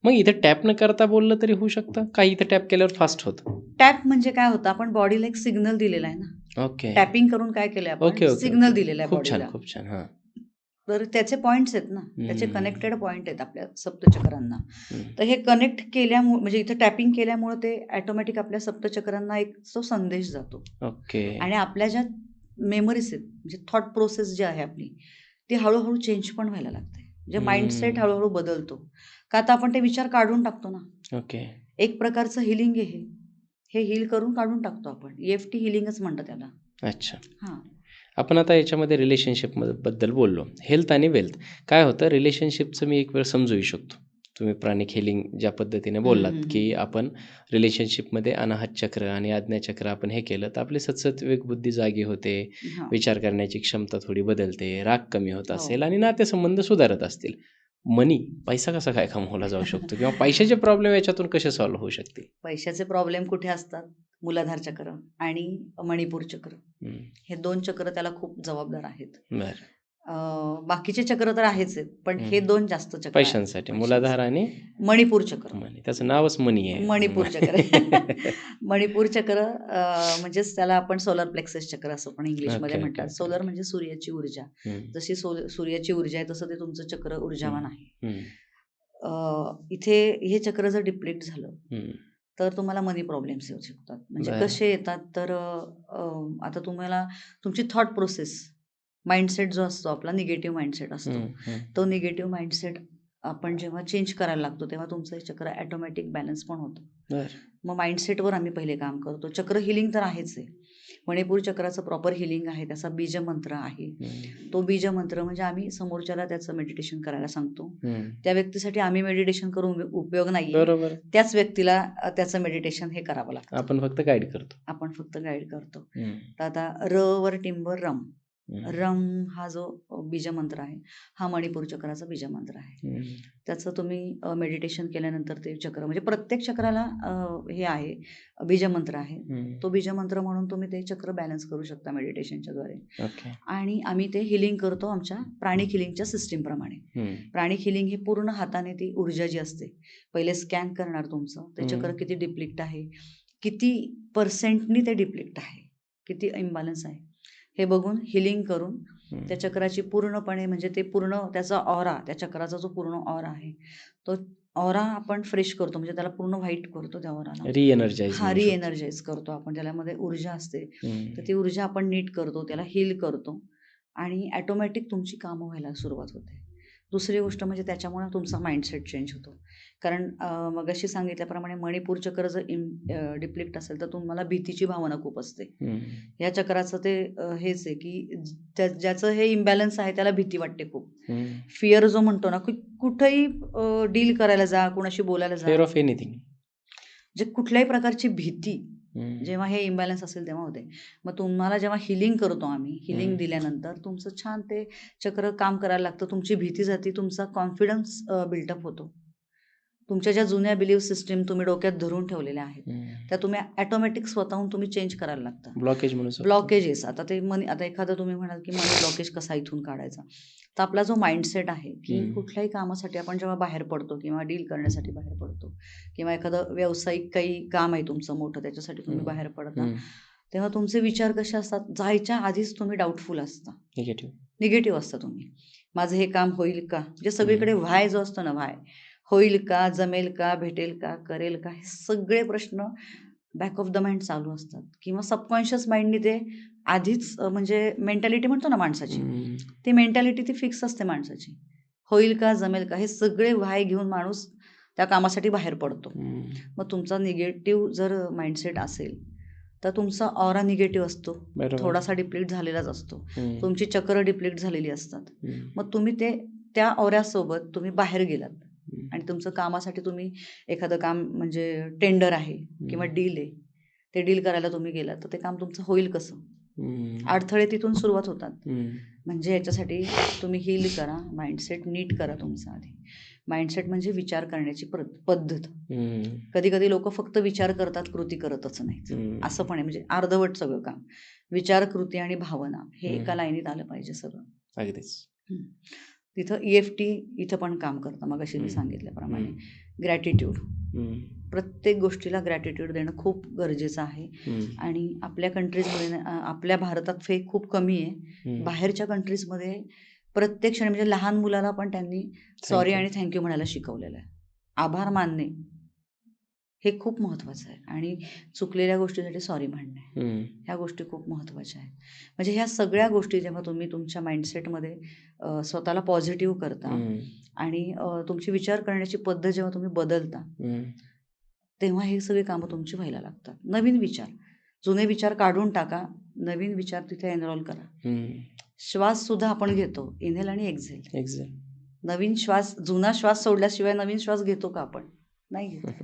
मग इथे टॅप न करता बोललं तरी होऊ शकतं का? इथे टॅप केल्यावर फास्ट होतं? टॅप म्हणजे काय होतं, आपण बॉडीला एक सिग्नल दिलेला आहे ना. टॅपिंग करून काय केलंय आपण, सिग्नल दिलेला आहे बॉडीला. खूप छान. तर त्याचे पॉईंट्स आहेत ना, त्याचे कनेक्टेड पॉईंट आहेत आपल्या सप्तचक्रांना. तर हे कनेक्ट केल्यामुळे, म्हणजे इथे टॅपिंग केल्यामुळे ते ऑटोमॅटिक आपल्या सप्तचक्रांना एक तो संदेश जातो. आणि आपल्या ज्या मेमरीज आहेत, म्हणजे थॉट प्रोसेस जी आहे आपली, ती हळूहळू चेंज पण व्हायला लागते. म्हणजे माइंडसेट हळूहळू बदलतो, का आता आपण ते विचार काढून टाकतो ना. एक प्रकारचं हिलिंग आहे हे हील करून काढून टाकतो आपण. EFT हिलिंगच म्हणतात त्याला. अच्छा. आपण आता याच्यामध्ये रिलेशनशिपबद्दल बोललो. हेल्थ आणि वेल्थ. काय होतं रिलेशनशिपचं मी एक वेळ समजू शकतो. तुम्ही प्राणिक हिलिंग ज्या पद्धतीने बोललात, की आपण रिलेशनशिपमध्ये अनाहत चक्र आणि आज्ञाचक्र आपण हे केलं, तर आपली सतत विवेकबुद्धी जागी होते, हां. विचार करण्याची क्षमता थोडी बदलते, राग कमी होत हो. असेल आणि नातेसंबंध सुधारत असतील. पैसा कसा काय कमवला जाऊ शकतो किंवा पैशाचे प्रॉब्लेम याच्यातून कसे सॉल्व्ह होऊ शकतील? पैशाचे प्रॉब्लेम कुठे असतात? मूलाधार चक्र आणि मणिपूर चक्र. हं. हे 2 चक्र त्याला खूप जबाबदार आहेत. बरं. बाकीचे चक्र तर आहेच आहेत, पण हे 2 जास्त चक्र आहेत. पैशांसाठी मूलाधार आणि मणिपूर चक्र. मनी. त्याचं नावच मनी आहे. मणिपूर चक्र. मणिपूर चक्र म्हणजेच त्याला आपण सोलर प्लेक्सस चक्र असं पण इंग्लिशमध्ये ओके, म्हणतात. Okay, solar okay. म्हणजे सूर्याची ऊर्जा. हं. जशी सूर्याची ऊर्जा आहे तसं ते तुमचं चक्र ऊर्जावान आहे. हं. इथे हे चक्र जर डिप्लीट झालं हं. तर तुम्हाला मनी प्रॉब्लेम्स येऊ शकतात. म्हणजे बरं. कसे येतात तर आता तुम्हाला तुमची थॉट प्रोसेस, माइंडसेट जो असतो आपला निगेटिव्ह माइंडसेट असतो. तो निगेटिव्ह माइंडसेट आपण जेव्हा चेंज करायला लागतो तेव्हा तुमचं हे चक्र ऑटोमॅटिक बॅलन्स पण होतं. बरं. मग माइंडसेटवर आम्ही पहिले काम करतो. चक्र हिलिंग तर आहेच आहे. मणिपूर चक्राचं प्रॉपर हिलिंग आहे. त्याचा बीजमंत्र आहे. तो बीजमंत्र म्हणजे आम्ही समोरच्याला त्याचं मेडिटेशन करायला सांगतो. त्या व्यक्तीसाठी आम्ही मेडिटेशन करून उपयोग नाहीये. बरोबर. त्याच व्यक्तीला त्याचं मेडिटेशन हे करावं लागतं. आपण फक्त गाईड करतो. आपण फक्त गाईड करतो. हं. तर आता र वर टिंब रम. रम हा जो बीजमंत्र आहे हा मणिपूर चक्राचा बीजमंत्र आहे. त्याचं तुम्ही मेडिटेशन केल्यानंतर ते चक्र म्हणजे प्रत्येक चक्राला हे आहे बीजमंत्र आहे. तो बीजमंत्र म्हणून तुम्ही ते चक्र बॅलन्स करू शकता मेडिटेशनच्या द्वारे. ओके. आणि आम्ही ते हिलिंग करतो आमच्या प्राणिक हिलिंगच्या सिस्टीमप्रमाणे. प्राणिक हिलिंग हे पूर्ण हाताने ती ऊर्जा जी असते पहिले स्कॅन करणार तुमचं ते चक्र किती डिप्लिक्ट आहे, किती पर्सेंटनी ते डिप्लिक्ट आहे, किती इम्बॅलन्स आहे हे बघून हिलिंग करून त्या चक्राची पूर्णपणे म्हणजे ते पूर्ण त्याचा ऑरा, त्या चक्राचा जो पूर्ण ऑरा आहे तो ऑरा आपण फ्रेश करतो. म्हणजे त्याला पूर्ण व्हाईट करतो त्या ऑराला. रिएनर्जाइज करतो आपण. त्याच्यामध्ये ऊर्जा असते तर ती ऊर्जा आपण नीट करतो, त्याला हील करतो आणि ऑटोमॅटिक तुमची कामं व्हायला सुरुवात होते. दुसरी गोष्ट म्हणजे त्याच्यामुळे तुमचा माइंडसेट चेंज होतो. कारण मगाशी सांगितल्याप्रमाणे मणिपूर चक्र जर डिप्लिक्ट असेल तर तुम्हाला भीतीची भावना खूप असते. या चक्राचं ते हेच आहे की ज्याचं हे इम्बॅलन्स आहे त्याला भीती वाटते खूप. फिअर जो म्हणतो ना, कुठेही डील करायला जा, कुणाशी बोलायला जा, फिअर ऑफ एनिथिंग, जे कुठल्याही प्रकारची भीती जेव्हा हे इम्बॅलन्स असेल तेव्हा होते. मग तुम्हाला जेव्हा हिलिंग करतो आम्ही, हिलिंग दिल्यानंतर तुमचं छान ते चक्र काम करायला लागतं. तुमची भीती जाते, तुमचा कॉन्फिडन्स बिल्डअप होतो. तुमच्या ज्या जुन्या बिलीफ सिस्टीम तुम्ही डोक्यात धरून ठेवलेल्या आहेत त्या तुम्ही ऑटोमॅटिक स्वतःहून तुम्ही चेंज करायला लागता. ब्लॉकेजेस आता ते आता एखादं तुम्ही म्हणाल की मनी ब्लॉकेज कसा इथून काढायचा, तर आपला जो माइंडसेट आहे की कुठल्याही कामासाठी आपण जेव्हा बाहेर पडतो किंवा डील करण्यासाठी बाहेर पडतो किंवा एखादं व्यावसायिक काही काम आहे तुमचं मोठं त्याच्यासाठी तुम्ही बाहेर पडता, तेव्हा तुमचे विचार कसे असतात, जायच्या आधीच तुम्ही डाऊटफुल असता, निगेटिव्ह असता तुम्ही. माझं हे काम होईल का, म्हणजे सगळीकडे व्हाय जो असतो ना, व्हाय होईल का, जमेल का, भेटेल का, करेल का, हे सगळे प्रश्न बॅक ऑफ द माइंड चालू असतात किंवा सबकॉन्शियस माइंडने ते आधीच म्हणजे मेंटॅलिटी म्हणतो ना माणसाची, ती मेंटॅलिटी ती फिक्स असते माणसाची. होईल का, जमेल का, हे सगळे व्हाय घेऊन माणूस त्या कामासाठी बाहेर पडतो. मग तुमचा निगेटिव्ह जर माइंडसेट असेल तर तुमचा ऑरा निगेटिव्ह असतो, थोडासा डिप्लीट झालेलाच असतो, तुमची चक्र डिप्लीट झालेली असतात. मग तुम्ही ते त्या ऑऱ्यासोबत तुम्ही बाहेर गेलात आणि तुमचं कामासाठी तुम्ही एखादं काम म्हणजे टेंडर आहे किंवा डील आहे, ते डील करायला तुम्ही गेलात तर ते काम तुमचं होईल कसं, अडथळे तिथून सुरुवात होतात. म्हणजे याच्यासाठी तुम्ही हील करा, माइंडसेट नीट करा तुमचा आधी. माइंडसेट म्हणजे विचार करण्याची पद्धत. कधी कधी लोक फक्त विचार करतात, कृती करतच नाहीत, असं पण आहे. म्हणजे अर्धवट सगळं काम, विचार, कृती आणि भावना हे एका लाईनीत आलं पाहिजे सगळं. अगदीच. तिथं EFT इथं पण काम करतं. मग अशी मी सांगितल्याप्रमाणे ग्रॅटिट्यूड, प्रत्येक गोष्टीला ग्रॅटिट्यूड देणं खूप गरजेचं आहे. आणि आपल्या कंट्रीजमध्ये आपल्या भारतात फे खूप कमी आहे. बाहेरच्या कंट्रीजमध्ये प्रत्येक क्षणी म्हणजे लहान मुलाला पण त्यांनी सॉरी आणि थँक्यू म्हणायला शिकवलेलं आहे. आभार मानणे हे खूप महत्त्वाचं आहे आणि चुकलेल्या गोष्टीसाठी सॉरी म्हणणे, ह्या गोष्टी खूप महत्त्वाच्या आहेत. म्हणजे ह्या सगळ्या गोष्टी जेव्हा तुम्ही तुमच्या माइंडसेटमध्ये स्वतःला पॉझिटिव्ह करता आणि तुमची विचार करण्याची पद्धत जेव्हा तुम्ही बदलता तेव्हा हे सगळी कामं तुमची व्हायला लागतात. नवीन विचार, जुने विचार काढून टाका, नवीन विचार तिथे एनरोल करा. श्वास सुद्धा आपण घेतो, इनहेल आणि एक्झेल. नवीन श्वास, जुना श्वास सोडल्याशिवाय नवीन श्वास घेतो का आपण? नाही घेत.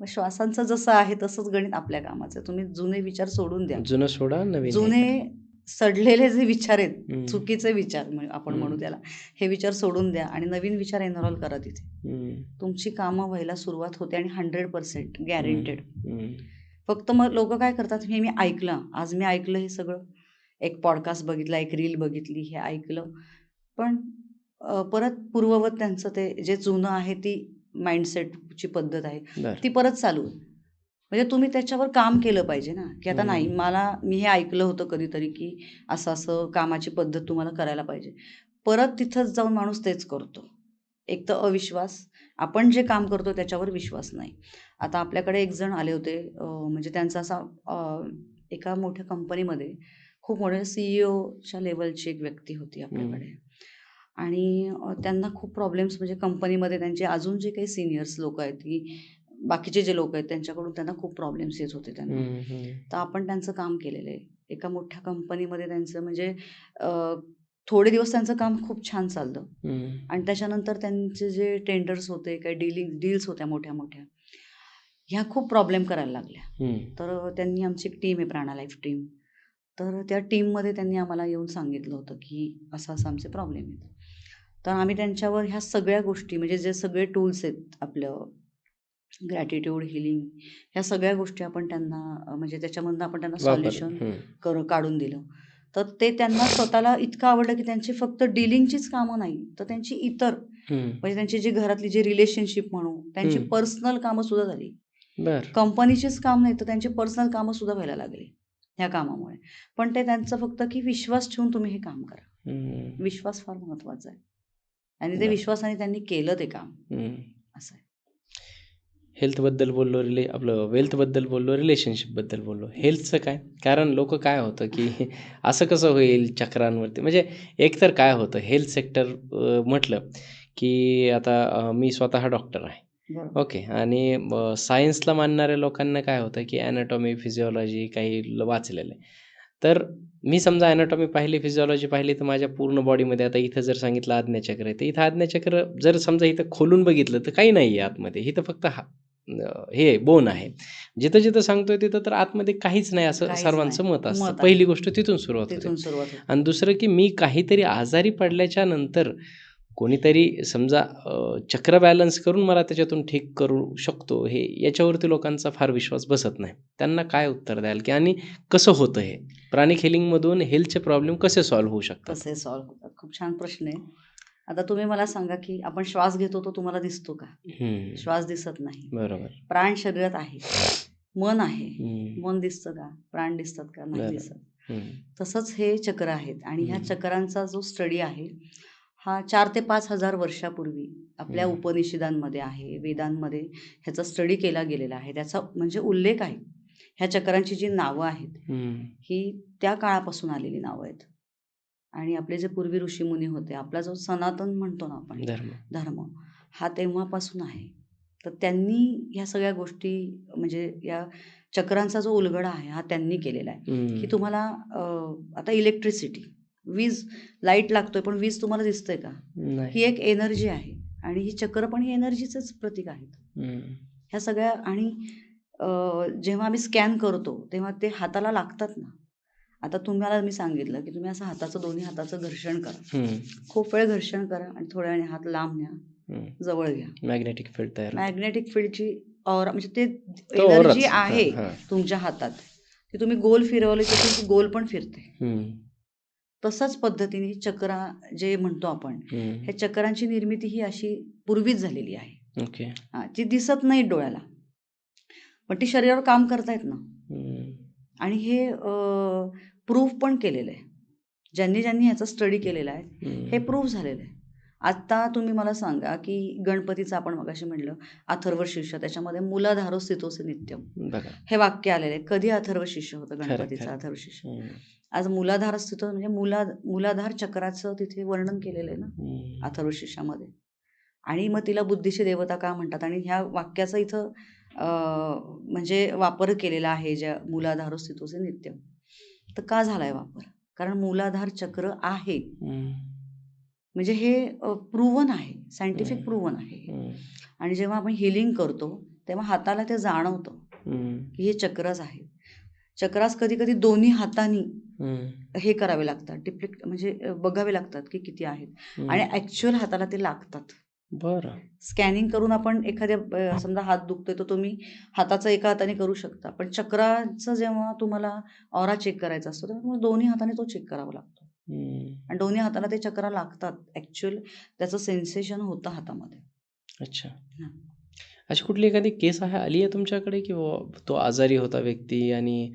मग श्वासांचं जसं आहे तसंच गणित आपल्या कामाचं. तुम्ही जुने विचार सोडून द्या, जुनं सोडा, नवीन जुने सडलेले जे विचार आहेत, चुकीचे विचार आपण म्हणू त्याला, हे विचार सोडून द्या आणि नवीन विचार एनरोल करा तिथे. तुमची कामं व्हायला सुरुवात होते आणि 100% गॅरेंटेड. फक्त मग लोक काय करतात, हे मी ऐकलं, आज मी ऐकलं हे सगळं, एक पॉडकास्ट बघितला, एक रील बघितली, हे ऐकलं, पण परत पूर्ववत त्यांचं ते जे जुनं आहे, ती माइंडसेटची पद्धत आहे ती परत चालू. म्हणजे तुम्ही त्याच्यावर काम केलं पाहिजे ना, की आता नाही, मी हे ऐकलं होतं कधीतरी की असं असं कामाची पद्धत तुम्हाला करायला पाहिजे. परत तिथंच जाऊन माणूस तेच करतो. एक तर अविश्वास, आपण जे काम करतो त्याच्यावर विश्वास नाही. आता आपल्याकडे एक जण आले होते, म्हणजे त्यांचा असा एका मोठ्या कंपनीमध्ये खूप मोठ्या CEO लेवलची एक व्यक्ती होती आपल्याकडे. आणि त्यांना खूप प्रॉब्लेम्स, म्हणजे कंपनीमध्ये त्यांचे अजून जे काही सिनियर्स लोक आहेत, की बाकीचे जे लोक आहेत त्यांच्याकडून त्यांना खूप प्रॉब्लेम्स येत होते त्यांना. तर आपण त्यांचं काम केलेलं आहे एका मोठ्या कंपनीमध्ये. त्यांचं म्हणजे थोडे दिवस त्यांचं काम खूप छान चाललं, आणि त्याच्यानंतर त्यांचे जे टेंडर्स होते, काही डील्स होत्या मोठ्या मोठ्या, ह्या खूप प्रॉब्लेम करायला लागल्या. तर त्यांनी, आमची एक टीम आहे, प्राणा लाईफ टीम, तर त्या टीममध्ये त्यांनी आम्हाला येऊन सांगितलं होतं की असं असं आमचे प्रॉब्लेम आहेत. तर आम्ही त्यांच्यावर ह्या सगळ्या गोष्टी, म्हणजे जे सगळे टूल्स आहेत आपलं, ग्रॅटिट्यूड, हिलिंग, ह्या सगळ्या गोष्टी आपण त्यांना, म्हणजे त्याच्यामधनं आपण त्यांना सॉल्युशन काढून दिलं. तर ते त्यांना स्वतःला इतकं आवडलं की त्यांची फक्त डीलिंगचीच कामं नाही, तर त्यांची इतर, म्हणजे त्यांची जी घरातली जी रिलेशनशिप म्हणू, त्यांची पर्सनल कामं सुद्धा झाली. कंपनीचीच काम नाही, तर त्यांची पर्सनल कामं सुद्धा व्हायला लागली ह्या कामामुळे. पण ते त्यांचं फक्त की विश्वास ठेवून तुम्ही हे काम करा. विश्वास फार महत्वाचा आहे, आणि ते विश्वासाने त्यांनी केलं ते काम. असं आहे. हेल्थबद्दल बोललो, आपलं वेल्थबद्दल बोललो, रिलेशनशिपबद्दल बोललो. हेल्थचं काय? कारण लोक काय होतं की असं कसं होईल चक्रांवरती, म्हणजे एकतर काय होतं, हेल्थ सेक्टर म्हटलं की आता मी स्वतः डॉक्टर आहे, ओके, आणि सायन्सला मानणाऱ्या लोकांना काय होतं की ॲनाटॉमी, फिजिओलॉजी काही वाचलेलं आहे. तर मी समजा ॲनाटॉमी पाहिली, फिजिओलॉजी पाहिली, तर माझ्या पूर्ण बॉडीमध्ये, आता इथं जर सांगितलं आज्ञाचक्र आहे, तर इथं आज्ञाचक्र जर समजा इथं खोलून बघितलं तर काही नाही आहे आतमध्ये, इथं फक्त हे बोन आहे. जिथं जिथं सांगतोय तिथं तर आतमध्ये काहीच नाही, असं सर्वांचं मत असतं. पहिली गोष्ट तिथून सुरुवात होते. आणि दुसरं की मी काहीतरी आजारी पडल्याच्या नंतर कोणीतरी समजा चक्र बॅलन्स करून मला त्याच्यातून ठीक करू शकतो, हे याच्यावरती लोकांचा फार विश्वास बसत नाही. त्यांना काय उत्तर द्याल की, आणि कसं होतं हे प्राणिक हिलिंगमधून हेल्थचे प्रॉब्लेम कसे सॉल्व्ह होऊ शकतात? कसे सॉल्व्ह होतात? खूप छान प्रश्न आहे. आता तुम्ही मला सांगा की आपण श्वास घेतो तो तुम्हाला दिसतो का? श्वास दिसत नाही. बरोबर. प्राण शरीरात आहे, मन आहे, मन दिसतं का? प्राण दिसतात का? नाही दिसत. तसंच हे चक्र आहेत, आणि ह्या चक्रांचा जो स्टडी आहे हा 4 ते 5 हजार वर्षापूर्वी आपल्या उपनिषदांमध्ये आहे, वेदांमध्ये ह्याचा स्टडी केला गेलेला आहे. त्याचा म्हणजे उल्लेख आहे. ह्या चक्रांची जी नावं आहेत ही त्या काळापासून आलेली नावं आहेत. आणि आपले जे पूर्वी ऋषीमुनी होते, आपला जो सनातन म्हणतो ना आपण धर्म, हा तेव्हापासून आहे. तर त्यांनी ह्या सगळ्या गोष्टी, म्हणजे या चक्रांचा जो उलगडा आहे हा त्यांनी केलेला आहे. की तुम्हाला आता इलेक्ट्रिसिटी, वीज, लाईट लागतोय, पण वीज तुम्हाला दिसतंय का? ही एक एनर्जी आहे, आणि ही चक्र पण ही एनर्जीचंच प्रतीक आहेत. ह्या सगळ्या, आणि जेव्हा आम्ही स्कॅन करतो तेव्हा ते हाताला लागतात ना. आता तुम्हाला मी सांगितलं की तुम्ही असं दोन्ही हाताचं घर्षण करा, खूप वेळ घर्षण करा, आणि थोड्या वेळाने हात लांब न्या, जवळ घ्या. मॅग्नेटिक फील्ड तयार, मॅग्नेटिक फील्डची ऑरा, म्हणजे ते एनर्जी आहे तुमच्या हातात, ती तुम्ही गोल फिरवली तर ती गोल पण फिरते. तसंच पद्धतीने चक्र जे म्हणतो आपण, हे चक्रांची निर्मिती ही अशी पूर्वीच झालेली आहे. ओके. ती दिसत नाही डोळ्याला, पण ती शरीरावर काम करतायत ना. आणि हे प्रूफ पण केलेलं आहे. ज्यांनी ह्याचा स्टडी केलेला आहे हे प्रूफ झालेलं आहे. आता तुम्ही मला सांगा की गणपतीचं आपण मगाशी म्हणलं अथर्व शीर्ष, त्याच्यामध्ये मूलाधारो स्थितोसे नित्यम हे वाक्य आलेलं आहे. कधी अथर्व शीर्ष होतं गणपतीचं? अथर्व शीर्ष. आज मूलाधार स्थित म्हणजे मूलाधार चक्राचं तिथे वर्णन केलेलं आहे ना अथर्व शीर्षामध्ये. आणि मग तिला बुद्धीची देवता का म्हणतात, आणि ह्या वाक्याचं इथं म्हणजे वापर केलेला आहे ज्या मूलाधार स्थितोचे नित्यम. तर का झालाय वापर? कारण मूलाधार चक्र आहे. म्हणजे हे प्रूव्हन आहे, सायंटिफिक प्रूव्हन आहे. आणि जेव्हा आपण हिलिंग करतो तेव्हा हाताला ते जाणवतं की हे चक्रच आहेत. चक्रास कधी-कधी दोन्ही हातांनी हे करावे लागतात, डिप्लेक्ट म्हणजे बघावे लागतात की किती आहेत आणि ॲक्चुअल हाताला ते लागतात. बरं. स्कॅनिंग करून आपण एखाद्या समजा हात दुखतोय तर तुम्ही हाताचं एका हाताने करू शकता. पण चक्राचं जेव्हा तुम्हाला ऑरा चेक करायचा असतो तेव्हा तुम्हाला दोन्ही हाताने तो चेक करावा लागतो. आणि दोन्ही हाताला ते चक्र लागतात. ॲक्चुअल त्याचं सेन्सेशन होतं हातामध्ये. अच्छा. हां. अशी कुठली एखादी केस आली आहे तुमच्याकडे, की तो आजारी होता व्यक्ती आणि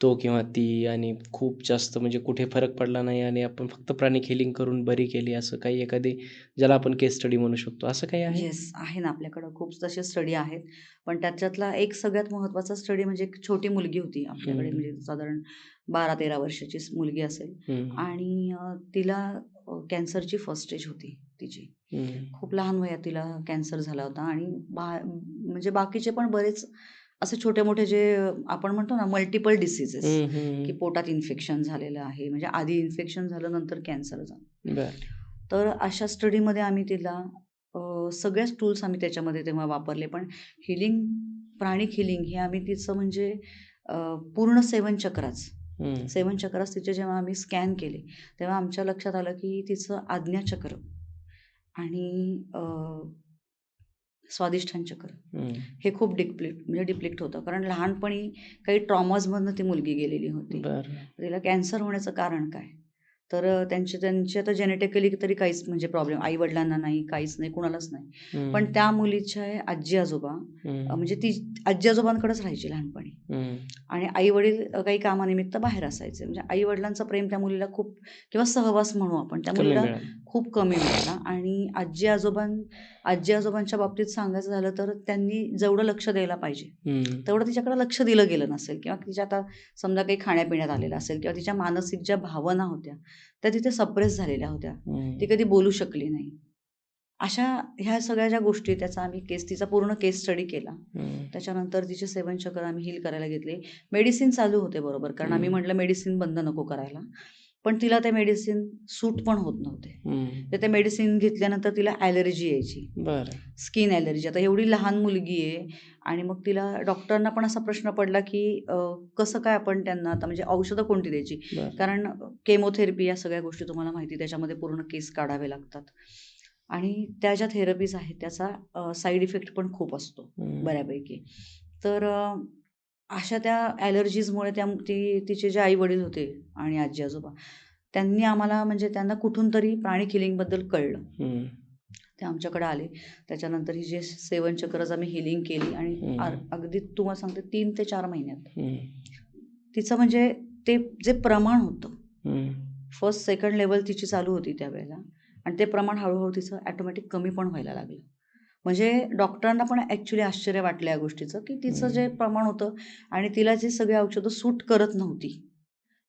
तो किंवा ती आणि खूप जास्त म्हणजे कुठे फरक पडला नाही आणि आपण फक्त प्राणिक हिलिंग करून बरी केली, असं काही एखादी ज्याला आपण केस स्टडी म्हणू शकतो, असं काही आहे? येस, आहे ना आपल्याकडं खूप तसे स्टडी आहेत. पण त्याच्यातला एक सगळ्यात महत्त्वाचा स्टडी म्हणजे एक छोटी मुलगी होती आपल्याकडे, म्हणजे साधारण 12-13 वर्षाची मुलगी असेल आणि तिला कॅन्सरची फर्स्ट स्टेज होती तिची. खूप लहान वयात तिला कॅन्सर झाला होता आणि म्हणजे बाकीचे पण बरेच असे छोटे-मोठे जे आपण म्हणतो ना मल्टिपल डिसीजेस, की पोटात इन्फेक्शन झालेलं आहे. म्हणजे आधी इन्फेक्शन झालं, नंतर कॅन्सर झालं. बरं. तर अशा स्टडीमध्ये आम्ही तिला सगळ्याच टूल्स आम्ही त्याच्यामध्ये तेव्हा वापरले. पण हिलिंग, प्राणिक हिलिंग हे आम्ही तिचं म्हणजे पूर्ण 7 चक्रास, 7 चक्रास तिचे जेव्हा आम्ही स्कॅन केले, तेव्हा आमच्या लक्षात आलं की तिचं आज्ञाचक्र आणि स्वादिष्ठान चक्र हे खूप डिप्लेक्ट होतं. कारण लहानपणी काही ट्रॉमाजमधनं ती मुलगी गेलेली होती. बरं. तिला कॅन्सर होण्याचं कारण काय? तर त्यांचे आता जेनेटिकली तरी काहीच म्हणजे प्रॉब्लेम आई-वडिलांना नाही, काहीच नाही, कुणालाच नाही. पण त्या मुलीचे आजी-आजोबा म्हणजे ती आजी-आजोबांकडेच राहायची लहानपणी आणि आई-वडील काही कामानिमित्त बाहेर असायचे. म्हणजे आई-वडिलांचं प्रेम त्या मुलीला खूप, किंवा सहवास म्हणू आपण, त्या कमी मुलीला मिळालं. खूप कमी मिळाला. आणि आजी-आजोबांच्या बाबतीत सांगायचं झालं तर त्यांनी जेवढं लक्ष द्यायला पाहिजे तेवढं तिच्याकडे लक्ष दिलं गेलं नसेल, किंवा तिच्या आता समजा काही खाण्यापिण्यात आलेलं असेल, किंवा तिच्या मानसिक ज्या भावना होत्या त्या तिथे सप्रेस झालेल्या होत्या. ती कधी बोलू शकली नाही. अशा ह्या सगळ्या ज्या गोष्टी, त्याचा आम्ही तिचा पूर्ण केस स्टडी केला. त्याच्यानंतर तिचे 7 चक्र आम्ही हील करायला घेतले. मेडिसिन चालू होते बरोबर, कारण आम्ही म्हटलं मेडिसिन बंद नको करायला. पण तिला ते मेडिसिन सूट पण होत नव्हते. तर ते मेडिसिन घेतल्यानंतर तिला ॲलर्जी यायची, बरं. Skin allergy. आता एवढी लहान मुलगी आहे आणि मग तिला डॉक्टरांना पण असा प्रश्न पडला की कसं काय आपण त्यांना आता म्हणजे औषधं कोणती द्यायची, बरं. कारण केमोथेरपी या सगळ्या गोष्टी तुम्हाला माहिती, त्याच्यामध्ये पूर्ण केस काढावे लागतात आणि त्या ज्या थेरपीज आहेत त्याचा साईड इफेक्ट पण खूप असतो बऱ्यापैकी. तर अशा त्या ॲलर्जीजमुळे तिचे जे आई-वडील होते आणि आजी-आजोबा, त्यांनी आम्हाला म्हणजे त्यांना कुठून तरी प्राणिक हिलिंगबद्दल कळलं. ते आमच्याकडे आले. त्याच्यानंतर ही जे 7 चक्रज आम्ही हिलिंग केली आणि अगदी तुम्हाला सांगते 3 ते 4 महिन्यात तिचं म्हणजे ते जे प्रमाण होतं, फर्स्ट, सेकंड लेवल तिची चालू होती त्यावेळेला, आणि ते प्रमाण हळूहळू तिचं ॲटोमॅटिक कमी पण व्हायला लागलं. म्हणजे डॉक्टरांना पण ॲक्च्युली आश्चर्य वाटलं या गोष्टीचं, की तिचं जे प्रमाण होतं आणि तिला जी सगळी औषधं सूट करत नव्हती.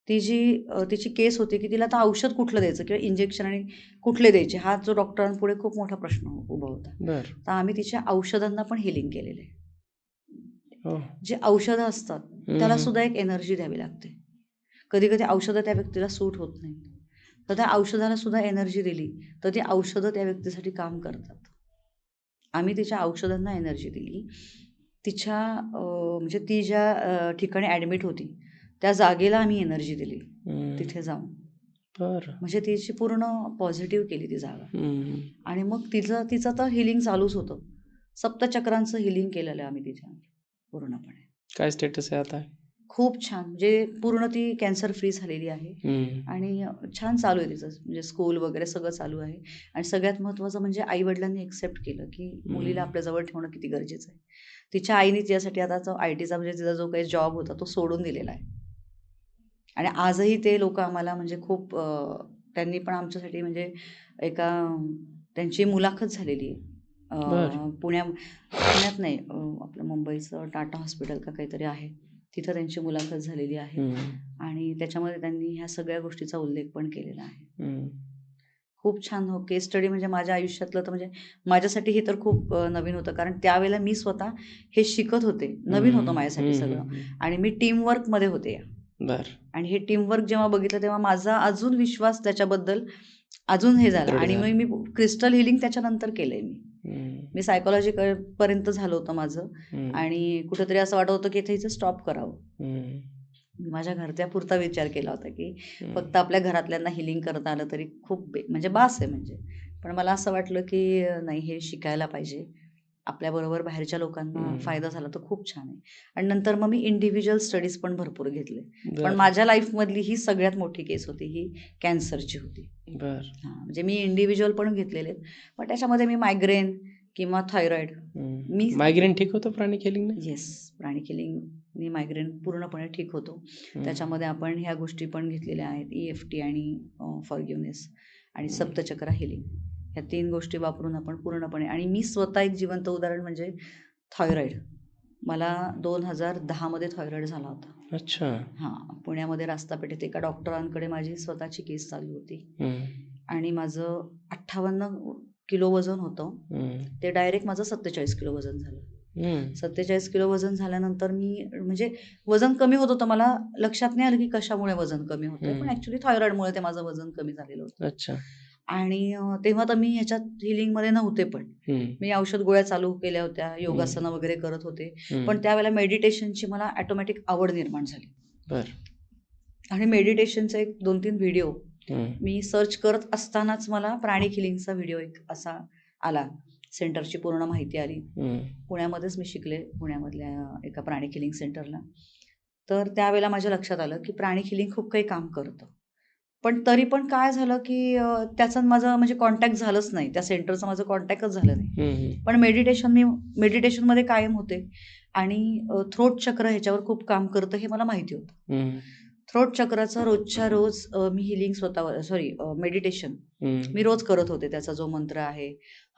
तिची केस होती की तिला आता औषध कुठलं द्यायचं किंवा इंजेक्शन आणि कुठले द्यायचे, हा जो डॉक्टरांपुढे खूप मोठा प्रश्न उभा होता. बरं. तर आम्ही तिच्या औषधांना पण हिलिंग केलेलं आहे. हो. जे औषधं असतात त्याला सुद्धा एक एनर्जी द्यावी लागते. कधी-कधी औषधं त्या व्यक्तीला सूट होत नाही. तर त्या औषधाला सुद्धा एनर्जी दिली तर ती औषधं त्या व्यक्तीसाठी काम करतात. आम्ही तिच्या औषधांना एनर्जी दिली. तिच्या म्हणजे ती ज्या ठिकाणी ॲडमिट होती त्या जागेला आम्ही एनर्जी दिली तिथे जाऊन. बरं. म्हणजे तिची पूर्ण पॉझिटिव्ह केली ती जागा. आणि मग तिचं तर हिलिंग चालूच होतं. सप्तचक्रांचं हिलिंग केलेलं आहे आम्ही तिथे पूर्णपणे. काय स्टेटस आहे आता? खूप छान, म्हणजे पूर्ण ती कॅन्सर फ्री झालेली आहे आणि छान चालू आहे तिचं, म्हणजे स्कूल वगैरे सगळं चालू आहे. आणि सगळ्यात महत्त्वाचं म्हणजे आई-वडिलांनी एक्सेप्ट केलं की मुलीला आपल्याजवळ ठेवणं किती गरजेचं आहे. तिच्या आईने तिच्यासाठी आता तो आय-टीचा म्हणजे तिचा जो काही जॉब होता तो सोडून दिलेला आहे. आणि आजही ते लोकं आम्हाला म्हणजे खूप त्यांनी पण आमच्यासाठी म्हणजे एका त्यांची मुलाखत झालेली आहे. बरं. पुण्यात नाही, आपलं मुंबईचं टाटा हॉस्पिटल का काहीतरी आहे, तिथं त्यांची मुलाखत झालेली आहे. आणि त्याच्यामध्ये त्यांनी ह्या सगळ्या गोष्टीचा उल्लेख पण केलेला आहे. खूप छान केस स्टडी म्हणजे माझ्या आयुष्यातलं तर म्हणजे माझ्यासाठी हे तर खूप नवीन होतं, कारण त्यावेळेला मी स्वतः हे शिकत होते, नवीन होतं माझ्यासाठी सगळं, आणि मी टीमवर्कमध्ये होते बर. आणि हे टीमवर्क जेव्हा बघितलं तेव्हा माझा अजून विश्वास त्याच्याबद्दल अजून हे झाला, दृढ आणि झाला. मग मी क्रिस्टल हिलिंग त्याच्यानंतर केलंय. मी सायकोलॉजी पर्यंत झालं होतं माझं, आणि कुठेतरी असं वाटत होतं की इथे हिचं स्टॉप करावं. मी माझ्या घरच्यापुरता विचार केला होता की फक्त आपल्या घरातल्यांना हिलिंग करता आलं तरी खूप म्हणजे बास आहे म्हणजे. पण मला असं वाटलं की नाही, हे शिकायला पाहिजे, आपल्याबरोबर बाहेरच्या लोकांना फायदा झाला तर खूप छान आहे. आणि नंतर मग मी इंडिव्हिज्युअल स्टडीज पण भरपूर घेतले. पण माझ्या लाईफमधली ही सगळ्यात मोठी केस होती, ही कॅन्सरची होती. हां, म्हणजे मी इंडिव्हिज्युअल पण घेतलेले आहेत, पण त्याच्यामध्ये मी मायग्रेन किंवा थायरॉइड, मी मायग्रेन ठीक होतं प्राणिक हिलिंग? येस, प्राणिक हिलिंगनी मायग्रेन पूर्णपणे ठीक होतो. त्याच्यामध्ये आपण ह्या गोष्टी पण घेतलेल्या आहेत, EFT आणि फॉरगिव्हनेस आणि सप्तचक्र हिलिंग. ह्या 3 गोष्टी वापरून आपण पूर्णपणे, आणि मी स्वतः एक जिवंत उदाहरण म्हणजे थायरॉइड. मला 2010 मध्ये थायरॉइड झाला होता. अच्छा. हां, पुण्यामध्ये रास्तापेठेत एका डॉक्टरांकडे माझी स्वतःची केस चालू होती, आणि माझं 58 किलो वजन होतं. ते डायरेक्ट माझं 47 किलो वजन झालं. 47 किलो वजन झाल्यानंतर मी म्हणजे वजन कमी होत होतं, मला लक्षात नाही आलं की कशामुळे वजन कमी होतंय, पण ॲक्च्युली थायरॉइडमुळे ते माझं वजन कमी झालेलं होतं. अच्छा. आणि तेव्हा तर मी ह्याच्यात हिलिंगमध्ये नव्हते, पण मी औषध गोळ्या चालू केल्या होत्या, योगासनं वगैरे करत होते, पण त्यावेळेला मेडिटेशनची मला ऑटोमॅटिक आवड निर्माण झाली. आणि मेडिटेशनचा एक 2-3 व्हिडिओ मी सर्च करत असतानाच मला प्राणिक हिलिंगचा व्हिडिओ एक असा आला, सेंटरची पूर्ण माहिती आली. पुण्यामध्येच मी शिकले, पुण्यामधल्या एका प्राणिक हिलिंग सेंटरला. तर त्यावेळेला माझ्या लक्षात आलं की प्राणिक हिलिंग खूप काही काम करतं, पण तरी पण काय झालं की त्याचं माझं म्हणजे कॉन्टॅक्ट झालंच नाही, त्या सेंटरचं माझं कॉन्टॅक्टच झालं नाही. पण मी मेडिटेशनमध्ये कायम होते, आणि थ्रोट चक्र ह्याच्यावर खूप काम करतं हे मला माहिती होतं. थ्रोट चक्राचं रोजच्या रोज मी हिलिंग स्वतःवर मेडिटेशन मी रोज करत होते. त्याचा जो मंत्र आहे,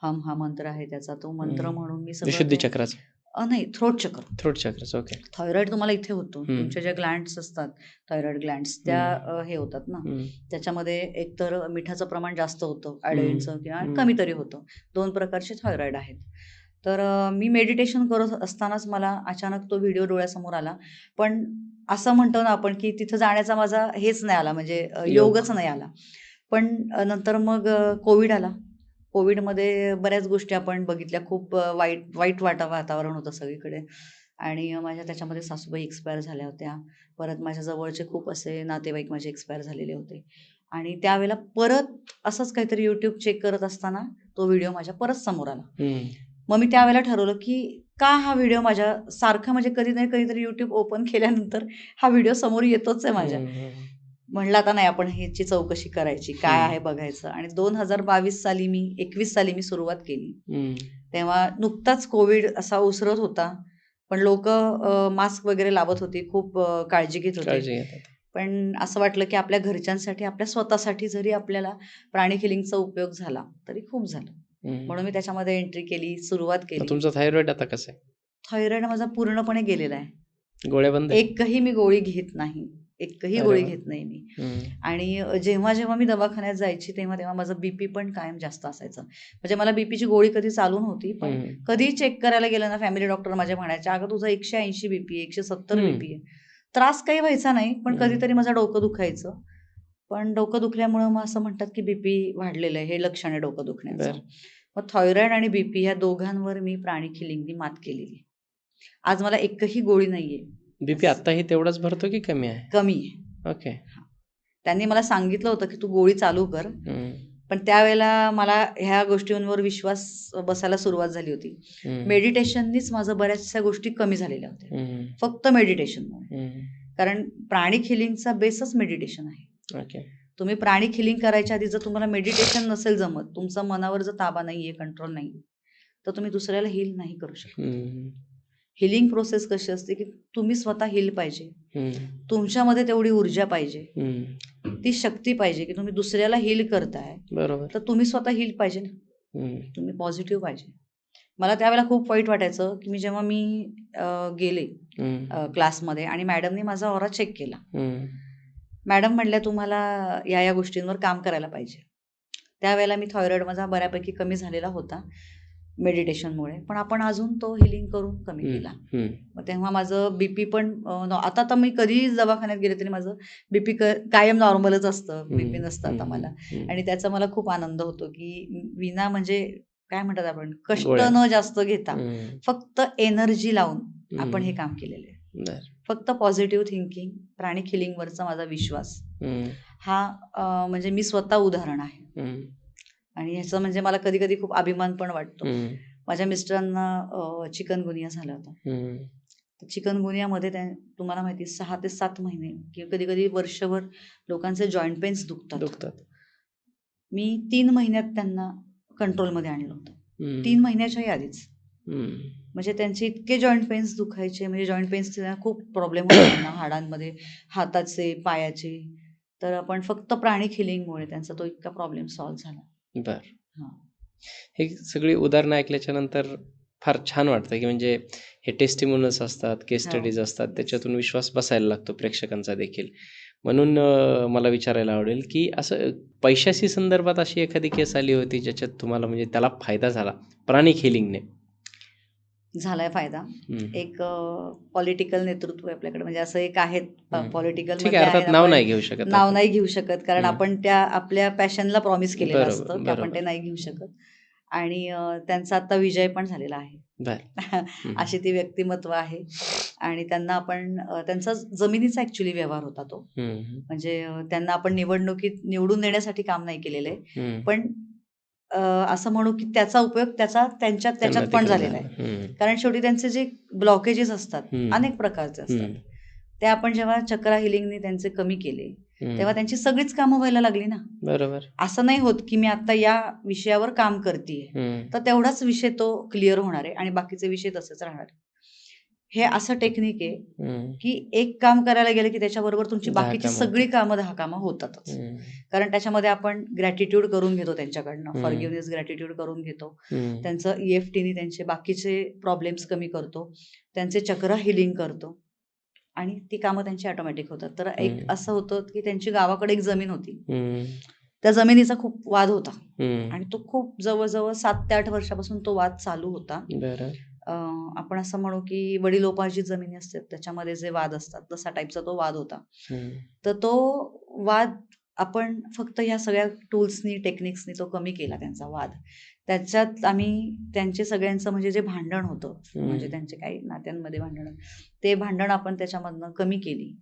हम हा मंत्र आहे, त्याचा तो मंत्र म्हणून मी विशुद्धी चक्राचा? नाही, थ्रोट चक्र. थ्रोट चक्राचा. ओके. थायरॉइड तुम्हाला इथे होतो, तुमच्या ज्या ग्लँड्स असतात, थायरॉइड ग्लँड्स, त्या हे होतात ना, त्याच्यामध्ये एकतर मिठाचं प्रमाण जास्त होतं, आयोडीनचं, किंवा कमी तरी होतं. 2 प्रकारचे थायरॉइड आहेत. तर मी मेडिटेशन करत असतानाच मला अचानक तो व्हिडिओ डोळ्यासमोर आला. पण असं म्हणतो ना आपण की तिथं जाण्याचा माझा हेच नाही आला, म्हणजे योगच नाही आला. पण नंतर मग कोविड आला. कोविडमध्ये बऱ्याच गोष्टी आपण बघितल्या, खूप वाईट वातावरण होतं सगळीकडे, आणि माझ्या त्याच्यामध्ये सासूबाई एक्सपायर झाल्या होत्या. परत माझ्या जवळचे खूप असे नातेवाईक माझे एक्सपायर झालेले होते, आणि त्यावेळेला परत असंच काहीतरी यूट्यूब चेक करत असताना तो व्हिडिओ माझ्या परत समोर आला. मग मी त्यावेळेला ठरवलं की का हा व्हिडिओ माझ्या सारखा, म्हणजे कधी नाही कधीतरी यूट्यूब ओपन केल्यानंतर हा व्हिडिओ समोर येतोच आहे माझ्या. म्हणलं आता नाही, आपण ह्याची चौकशी करायची, काय आहे बघायचं. आणि 2022 साली 21 साली मी सुरुवात केली. तेव्हा नुकताच कोविड असा ओसरत होता, पण लोक मास्क वगैरे लावत होती, खूप काळजी घेत होते. पण असं वाटलं की आपल्या घरच्यांसाठी, आपल्या स्वतःसाठी जरी आपल्याला प्राणिक हिलिंगचा उपयोग झाला तरी खूप झालं. म्हणून मी त्याच्यामध्ये एंट्री केली, सुरुवात केली. तुमचा थायरॉइड आता कसं आहे? थायरॉइड माझा पूर्णपणे गेलेला आहे. गोळ्या बंद? एकही मी गोळी घेत नाही, एकही गोळी घेत नाही मी. आणि जेव्हा मी दवाखान्यात जायची तेव्हा माझं बीपी पण कायम जास्त असायचं. म्हणजे मला बीपीची गोळी कधी चालू नव्हती, पण कधी चेक करायला गेलं ना, फॅमिली डॉक्टर माझ्या म्हणायचे, अगं तुझं 180 बीपी आहे, 170 बीपी आहे. त्रास काही व्हायचा नाही, पण कधीतरी माझं डोकं दुखायचं. पण डोकं दुखल्यामुळं मग असं म्हणतात की बीपी वाढलेलं आहे, हे लक्षण आहे डोकं दुखण्याचं. मग थायरॉइड आणि बीपी या दोघांवर मी प्राणिक हिलिंगनी मात केलेली. आज मला एकही गोळी नाहीये. बीपी आताही तेवढाच भरतो की कमी आहे? कमी आहे. ओके. त्यांनी मला सांगितलं होतं की तू गोळी चालू कर, पण त्यावेळेला मला ह्या गोष्टींवर विश्वास बसायला सुरुवात झाली होती. मेडिटेशननीच माझं बऱ्याचशा गोष्टी कमी झालेल्या होत्या, फक्त मेडिटेशनमुळे. कारण प्राणिक हिलिंगचा बेसच मेडिटेशन आहे. तुम्ही प्राणिक हिलिंग करायच्या आधी जर तुम्हाला मेडिटेशन नसेल जमत, तुमचा मनावर जर ताबा नाहीये, कंट्रोल नाही, तर तुम्ही दुसऱ्याला हील नाही करू शकत. हिलिंग प्रोसेस कशी असते की तुम्ही स्वतः हील पाहिजे, तुमच्यामध्ये तेवढी ऊर्जा पाहिजे, ती शक्ती पाहिजे की तुम्ही दुसऱ्याला हील करताय. बरोबर. तर तुम्ही स्वतः हील पाहिजे ना, तुम्ही पॉझिटिव्ह पाहिजे. मला त्यावेळेला खूप वाईट वाटायचं की जेव्हा मी गेले क्लासमध्ये आणि मॅडमनी माझा ऑरा चेक केला. मॅडम म्हणल्या, तुम्हाला या गोष्टींवर काम करायला पाहिजे. त्यावेळेला मी थायरॉइड माझा बऱ्यापैकी कमी झालेला होता मेडिटेशनमुळे, पण आपण अजून तो हिलिंग करून कमी केला. मग तेव्हा माझं बीपी पण आता तर मी कधीही दवाखान्यात गेले तरी माझं बीपी कायम नॉर्मलच असतं, बीपी नसतं आता मला. आणि त्याचा मला खूप आनंद होतो की विना म्हणजे काय म्हणतात आपण कष्ट न जास्त घेता फक्त एनर्जी लावून आपण हे काम केलेलं आहे. फक्त पॉझिटिव्ह थिंकिंग, प्राणिक हिलिंगवरचा माझा विश्वास हा म्हणजे मी स्वतः उदाहरण आहे. आणि ह्याचं म्हणजे मला कधी कधी खूप अभिमान पण वाटतो. माझ्या मिस्टरांना चिकनगुनिया झाला होता. चिकनगुनियामध्ये तुम्हाला माहिती 6 ते 7 महिने किंवा कधी कधी वर्षभर लोकांचे जॉईंट पेन्स दुखतात. मी 3 महिन्यात त्यांना कंट्रोलमध्ये आणलं होतं, 3 महिन्याच्याही आधीच. म्हणजे त्यांचे इतके जॉईंट पेन्स दुखायचे, म्हणजे जॉईंट पेन्स खूप प्रॉब्लेम होते त्यांना हाडांमध्ये, हाताचे, पायाचे. तर आपण फक्त प्राणिक हिलिंगमुळे त्यांचा तो इतका प्रॉब्लेम सॉल्व्ह झाला. बरं. हे सगळी उदाहरणं ऐकल्याच्या नंतर फार छान वाटतं की म्हणजे हे टेस्टिमोनियल्स असतात, केस स्टडीज असतात, त्याच्यातून विश्वास बसायला लागतो प्रेक्षकांचा देखील. म्हणून मला विचारायला आवडेल की असं पैशाशी संदर्भात अशी एखादी केस आली होती ज्याच्यात तुम्हाला म्हणजे त्याला फायदा झाला प्राणिक हिलिंगने? झालाय फायदा. एक पॉलिटिकल नेतृत्व आहे आपल्याकडे, म्हणजे असं एक आहेत पॉलिटिकल नाव नाही घेऊ शकत, नाव नाही घेऊ शकत कारण आपण त्या आपल्या पॅशनला प्रॉमिस केलेलं असतं की आपण ते नाही घेऊ शकत. आणि त्यांचा आता विजय पण झालेला आहे. अशी ती व्यक्तिमत्व आहे. आणि त्यांना आपण त्यांचा जमिनीचा ऍक्च्युली व्यवहार होता तो. म्हणजे त्यांना आपण निवडणुकीत निवडून देण्यासाठी काम नाही केलेलं आहे, पण असं म्हणू की त्याचा उपयोग त्याच्यात पण झालेला आहे. कारण शेवटी त्यांचे जे ब्लॉकेजेस असतात अनेक प्रकारचे असतात, ते आपण जेव्हा चक्रा हिलिंगने त्यांचे कमी केले तेव्हा त्यांची सगळीच कामं व्हायला लागली ना. बरोबर. असं नाही होत की मी आता या विषयावर काम करतेय तर तेवढाच विषय तो क्लिअर होणार आहे आणि बाकीचे विषय तसेच राहणार. हे असं टेक्निक आहे की एक काम करायला गेलं की त्याच्याबरोबर तुमची बाकीची सगळी कामं 10 कामं होतातच. कारण त्याच्यामध्ये आपण ग्रॅटिट्यूड करून घेतो त्यांच्याकडनं, फॉरगिव्हनेस ग्रॅटिट्यूड करून घेतो, त्यांचं EFTने त्यांचे बाकीचे प्रॉब्लेम्स कमी करतो, त्यांचे चक्र हिलिंग करतो आणि ती कामं त्यांची ऑटोमॅटिक होतात. तर एक असं होतं की त्यांची गावाकडे एक जमीन होती, त्या जमिनीचा खूप वाद होता आणि तो खूप जवळजवळ 7 ते 8 वर्षापासून तो वाद चालू होता. आपण असं म्हणू की वडिलोपार्जित जमिनी असतात त्याच्यामध्ये जे वाद असतात तसा टाईपचा तो वाद होता. तर तो वाद आपण फक्त ह्या सगळ्या टूल्सनी टेक्निक्सनी तो कमी केला त्यांचा वाद. त्याच्यात आम्ही त्यांचे सगळ्यांचं म्हणजे जे भांडण होतं, म्हणजे त्यांचे काही नात्यांमध्ये भांडण, ते भांडण आपण त्याच्यामधनं कमी केली.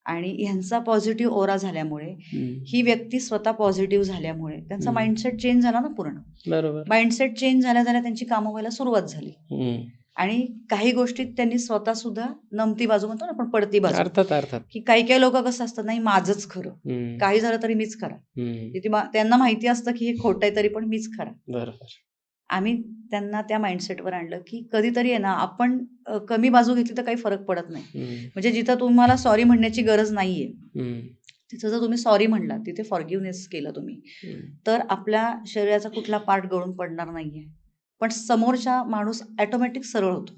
आणि ह्यांचा पॉझिटिव्ह ओरा झाल्यामुळे, ही व्यक्ती स्वतः पॉझिटिव्ह झाल्यामुळे त्यांचा माइंडसेट चेंज झाला ना पूर्ण. बरोबर. माइंडसेट चेंज झाल्या त्यांची कामं व्हायला सुरुवात झाली. आणि काही गोष्टीत त्यांनी स्वतः सुद्धा नमती बाजू म्हणतो ना आपण, पडती बाजू, अर्थात की काही लोक कसं असतात, नाही माझंच खरं, काही झालं तरी मीच खरा. त्यांना माहिती असतं की हे खोटं आहे तरी पण मीच खरा. बरोबर. आम्ही त्यांना त्या माइंडसेटवर आणलं की कधीतरी आहे ना आपण कमी बाजू घेतली तर काही फरक पडत नाही. म्हणजे जिथं तुम्हाला सॉरी म्हणण्याची गरज नाहीये तिथं जर तुम्ही सॉरी म्हणला, तिथे फॉरगिव्हनेस केलं तुम्ही, तर आपल्या शरीराचा कुठला पार्ट गळून पडणार नाहीये, पण समोरचा माणूस ऑटोमॅटिक सरळ होतो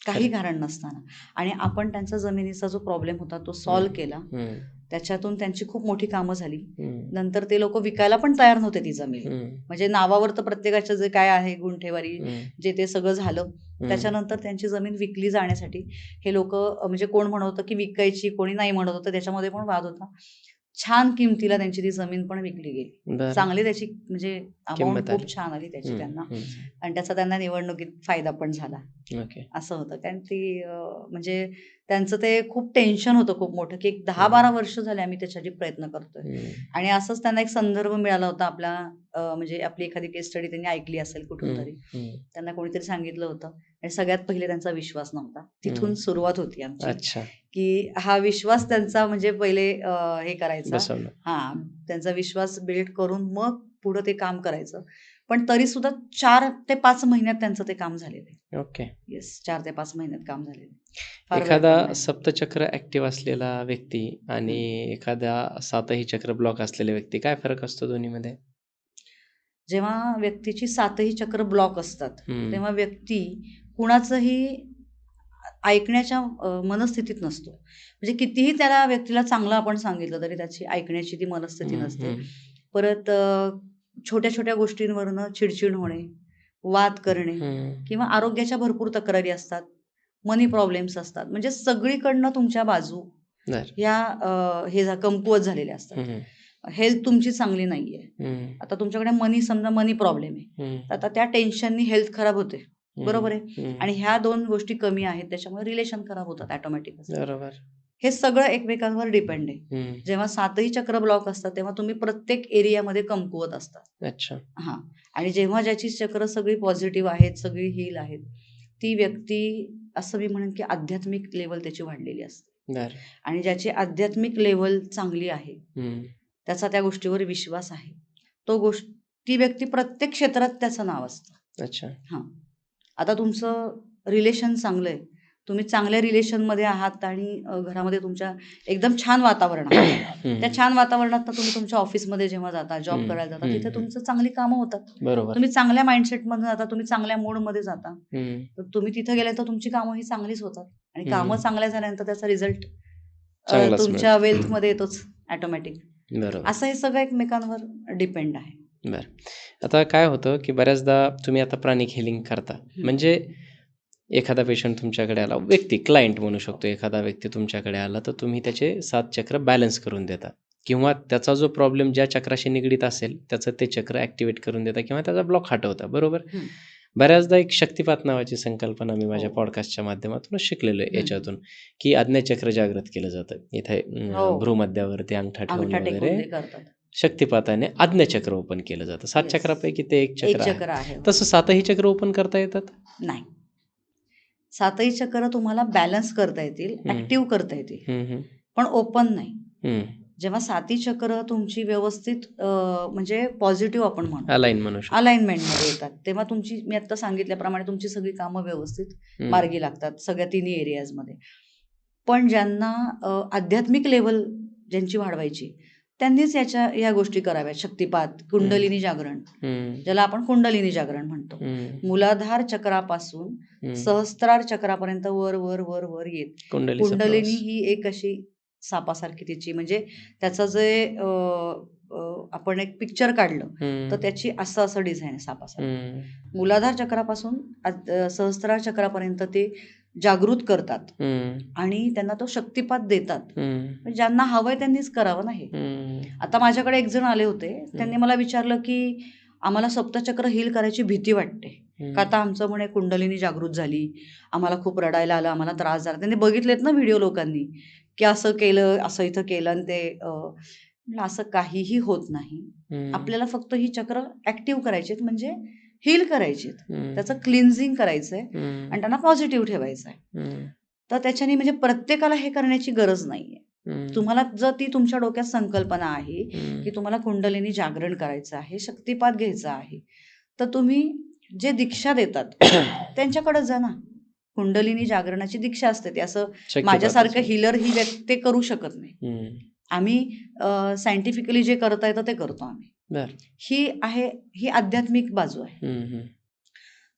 काही कारण नसताना. आणि आपण त्यांचा जमिनीचा जो प्रॉब्लेम होता तो सॉल्व्ह केला, त्याच्यातून त्यांची खूप मोठी कामं झाली. नंतर ते लोक विकायला पण तयार नव्हते ती जमीन. म्हणजे नावावर तर प्रत्येकाचं जे काय आहे गुंठेवारी जे ते सगळं झालं. त्याच्यानंतर त्यांची जमीन विकली जाण्यासाठी हे लोक, म्हणजे कोण म्हणत होतं की विकायची, कोणी नाही म्हणत होतं, त्याच्यामध्ये पण वाद होता. छान किमतीला त्यांची ती जमीन पण विकली गेली. चांगली त्याची म्हणजे अमाऊंट खूप छान आली त्याची त्यांना, आणि त्याचा त्यांना निवडणुकीत फायदा पण झाला. असं होतं. कारण ती म्हणजे त्यांचं ते खूप टेन्शन होतं खूप मोठं की 10-12 वर्ष झाले आम्ही त्याच्यासाठी प्रयत्न करतोय. आणि असंच त्यांना एक संदर्भ मिळाला होता आपला, म्हणजे आपली एखादी केस स्टडी त्यांनी ऐकली असेल कुठून तरी, त्यांना कोणीतरी सांगितलं होतं आणि सगळ्यात पहिले त्यांचा विश्वास नव्हता. तिथून सुरुवात होती आमची की हा विश्वास त्यांचा म्हणजे पहिले हे करायचा, त्यांचा विश्वास बिल्ड करून मग पुढे ते काम करायचं. पण तरी सुद्धा 4 ते 5 महिन्यात त्यांचं ते काम झालेलं आहे. येस, 4 ते 5 महिन्यात काम झालेलं. एखादा सप्तचक्र ऍक्टिव्ह असलेला व्यक्ती आणि एखादा 7ही चक्र ब्लॉक असलेला व्यक्ती, काय फरक असतो दोन्हीमध्ये? जेव्हा व्यक्तीची 7ही चक्र ब्लॉक असतात तेव्हा व्यक्ती कुणाचंही ऐकण्याच्या मनस्थितीत नसतो. म्हणजे कितीही त्याला व्यक्तीला चांगलं आपण सांगितलं तरी त्याची ऐकण्याची ती मनस्थिती नसते. परत छोट्या छोट्या गोष्टींवरनं चिडचिड होणे, वाद करणे किंवा आरोग्याच्या भरपूर तक्रारी असतात, मनी प्रॉब्लेम्स असतात. म्हणजे सगळीकडनं तुमच्या बाजू ह्या कमकुवत झालेल्या असतात. हेल्थ तुमची चांगली नाहीये. आता तुमच्याकडे समजा मनी प्रॉब्लेम आहे, तर आता त्या टेन्शननी हेल्थ खराब होते, बरोबर आहे. आणि ह्या 2 गोष्टी कमी आहेत, त्याच्यामुळे रिलेशन खराब होतात ऑटोमॅटिक. बरोबर. हे सगळं एकमेकांवर डिपेंड आहे. जेव्हा 7ही चक्र ब्लॉक असतात तेव्हा तुम्ही प्रत्येक एरियामध्ये कमकुवत असतात. अच्छा. हां. आणि जेव्हा ज्याची चक्र सगळी पॉझिटिव्ह आहेत, सगळी हील आहेत, ती व्यक्ती असं मी म्हणेन की आध्यात्मिक लेवल त्याची वाढलेली असते. आणि ज्याची आध्यात्मिक लेवल चांगली आहे, त्याचा त्या गोष्टीवर विश्वास आहे, ती व्यक्ती प्रत्येक क्षेत्रात त्याचं नाव असतं. अच्छा. हां. आता तुमचं रिलेशन चांगलं आहे, तुम्ही चांगल्या रिलेशनमध्ये आहात आणि घरामध्ये तुमच्या एकदम छान वातावरण आहे. त्या छान वातावरणात तुम्ही तुमच्या ऑफिसमध्ये जेव्हा जाता, जॉब करायला जाता, तिथे तुमचं चांगली कामं होतात. बरोबर. तुम्ही चांगल्या माइंडसेटमध्ये जाता, तुम्ही चांगल्या मूडमध्ये जाता, तर तुम्ही तिथे गेल्यानंतर तुमची कामं ही चांगलीच होतात. आणि कामं चांगल्या झाल्यानंतर त्याचा रिझल्ट तुमच्या वेल्थमध्ये येतोच ऑटोमॅटिक. असं हे सगळं एकमेकांवर डिपेंड आहे. बरं. आता काय होतं की बऱ्याचदा तुम्ही आता प्राणिक हिलिंग करता, म्हणजे एखादा पेशंट तुमच्याकडे आला, क्लायंट म्हणू शकतो, एखादा व्यक्ती तुमच्याकडे आला तर तुम्ही त्याचे 7 चक्र बॅलन्स करून देता किंवा त्याचा जो प्रॉब्लेम ज्या चक्राशी निगडीत असेल त्याचं ते चक्र ॲक्टिवेट करून देता किंवा त्याचा ब्लॉक हटवता, बरोबर. बऱ्याचदा एक शक्तिपात नावाची संकल्पना मी माझ्या पॉडकास्टच्या माध्यमातून शिकलेलो आहे याच्यातून, की आज्ञाचक्र जागृत केलं जातं. इथे भ्रूमध्यावरती अंगठा ठेवून वगैरे शक्तिपाताने आज्ञाचक्र ओपन केलं जातं. 7 चक्रापैकी ते एक चक्र आहे. तसं 7ही चक्र ओपन करता येतात? नाही. 7ही चक्र तुम्हाला बॅलन्स करता येतील, ऍक्टिव्ह करता येतील, पण ओपन नाही. जेव्हा 7ही चक्र तुमची व्यवस्थित म्हणजे पॉझिटिव्ह आपण म्हणतो अलाइनमेंटमध्ये येतात, तेव्हा तुमची, मी आता सांगितल्याप्रमाणे, तुमची सगळी कामं व्यवस्थित मार्गी लागतात सगळ्या तिन्ही एरियाजमध्ये. पण ज्यांना आध्यात्मिक लेवल ज्यांची वाढवायची, त्यांनीच या गोष्टी कराव्यात. शक्तिपात, कुंडलिनी जागरण, ज्याला आपण कुंडलिनी जागरण म्हणतो. मूलाधार चक्रापासून सहस्त्रार चक्रापर्यंत वर वर वर वर येत. कुंडलिनी ही एक अशी सापासारखी तिची, म्हणजे त्याचं जे आपण एक पिक्चर काढलं तर त्याची असं डिझाईन आहे सापासारखं. मूलाधार चक्रापासून सहस्त्रार चक्रापर्यंत ते जागृत करतात आणि त्यांना तो शक्तिपात देतात. ज्यांना हवंय त्यांनीच करावं नाही. आता माझ्याकडे एक जण आले होते, त्यांनी मला विचारलं की आम्हाला सप्तचक्र हील करायची भीती वाटते, का आता आमचं म्हणे कुंडलिनी जागृत झाली, आम्हाला खूप रडायला आलं, आम्हाला त्रास झाला. त्यांनी बघितलेत ना व्हिडिओ लोकांनी, की असं केलं, असं इथं केलं, आणि ते असं काहीही होत नाही. आपल्याला फक्त ही चक्र ऍक्टिव्ह करायची, म्हणजे हील करायची, त्याचं क्लिन्झिंग करायचंय आणि त्यांना पॉझिटिव्ह ठेवायचं आहे. तर त्याच्याने म्हणजे प्रत्येकाला हे करण्याची गरज नाहीये. तुम्हाला जर ती तुमच्या डोक्यात संकल्पना आहे की तुम्हाला कुंडलिनी जागरण करायचं आहे, शक्तिपात घ्यायचा आहे, तर तुम्ही जे दीक्षा देतात त्यांच्याकडे जा ना. कुंडलिनी जागरणाची दीक्षा असते, ते असं माझ्यासारखं हिलर ही व्यक्ती करू शकत नाही. आम्ही सायंटिफिकली जे करता येतं ते करतो आम्ही. ही आध्यात्मिक बाजू आहे.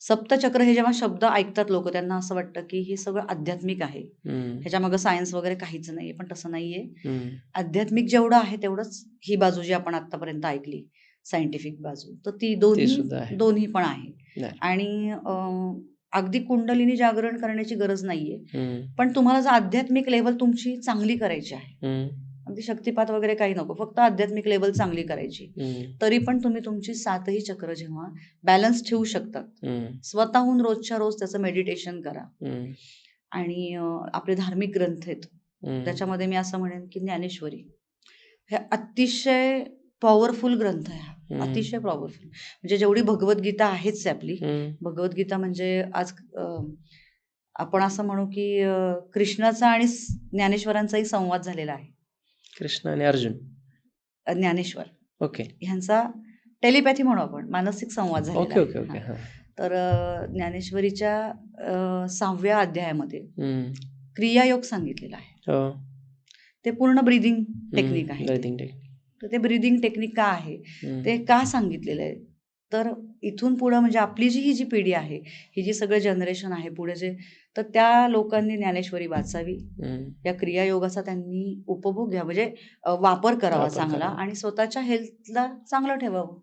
सप्तचक्र हे जेव्हा शब्द ऐकतात लोक, त्यांना असं वाटतं की हे सगळं आध्यात्मिक आहे, ह्याच्या मागे सायन्स वगैरे काहीच नाहीये, पण तसं नाहीये. आध्यात्मिक जेवढं आहे तेवढंच ही बाजू जी आपण आतापर्यंत ऐकली, सायंटिफिक बाजू, तर ती दोन्ही पण आहे. आणि अगदी कुंडलिनी जागरण करण्याची गरज नाहीये, पण तुम्हाला जर आध्यात्मिक लेवल तुमची चांगली करायची आहे, अगदी शक्तिपात वगैरे काही नको, फक्त आध्यात्मिक लेवल चांगली करायची, तरी पण तुम्ही तुमची 7ही चक्र जेव्हा बॅलन्स ठेवू शकतात, स्वतःहून रोजच्या रोज त्याचं मेडिटेशन करा. आणि आपले धार्मिक ग्रंथ आहेत, त्याच्यामध्ये मी असं म्हणेन की ज्ञानेश्वरी हे अतिशय पॉवरफुल ग्रंथ आहे, अतिशय पॉवरफुल. म्हणजे जेवढी भगवद्गीता आहेच आपली, भगवद्गीता म्हणजे आज आपण असं म्हणू की कृष्णाचा आणि ज्ञानेश्वरांचाही संवाद झालेला आहे. कृष्ण आणि अर्जुन, ज्ञानेश्वर, ओके, ह्यांचा टेलिपॅथी म्हणू आपण, मानसिक संवाद झालेला आहे. तर ज्ञानेश्वरीच्या 6व्या अध्यायामध्ये क्रियायोग सांगितलेला आहे. ते पूर्ण ब्रीदिंग टेक्निक आहे. तर ते ब्रीदिंग टेक्निक का आहे, ते का सांगितलेलं आहे, तर इथून पुढं म्हणजे आपली ही जी पिढी आहे, ही जी सगळं जनरेशन आहे पुढे जे, तर त्या लोकांनी ज्ञानेश्वरी वाचावी, या क्रियायोगाचा त्यांनी उपभोग घ्या, म्हणजे वापर करावा वापर चांगला, करावा. आणि स्वतःच्या हेल्थला चांगलं ठेवावं.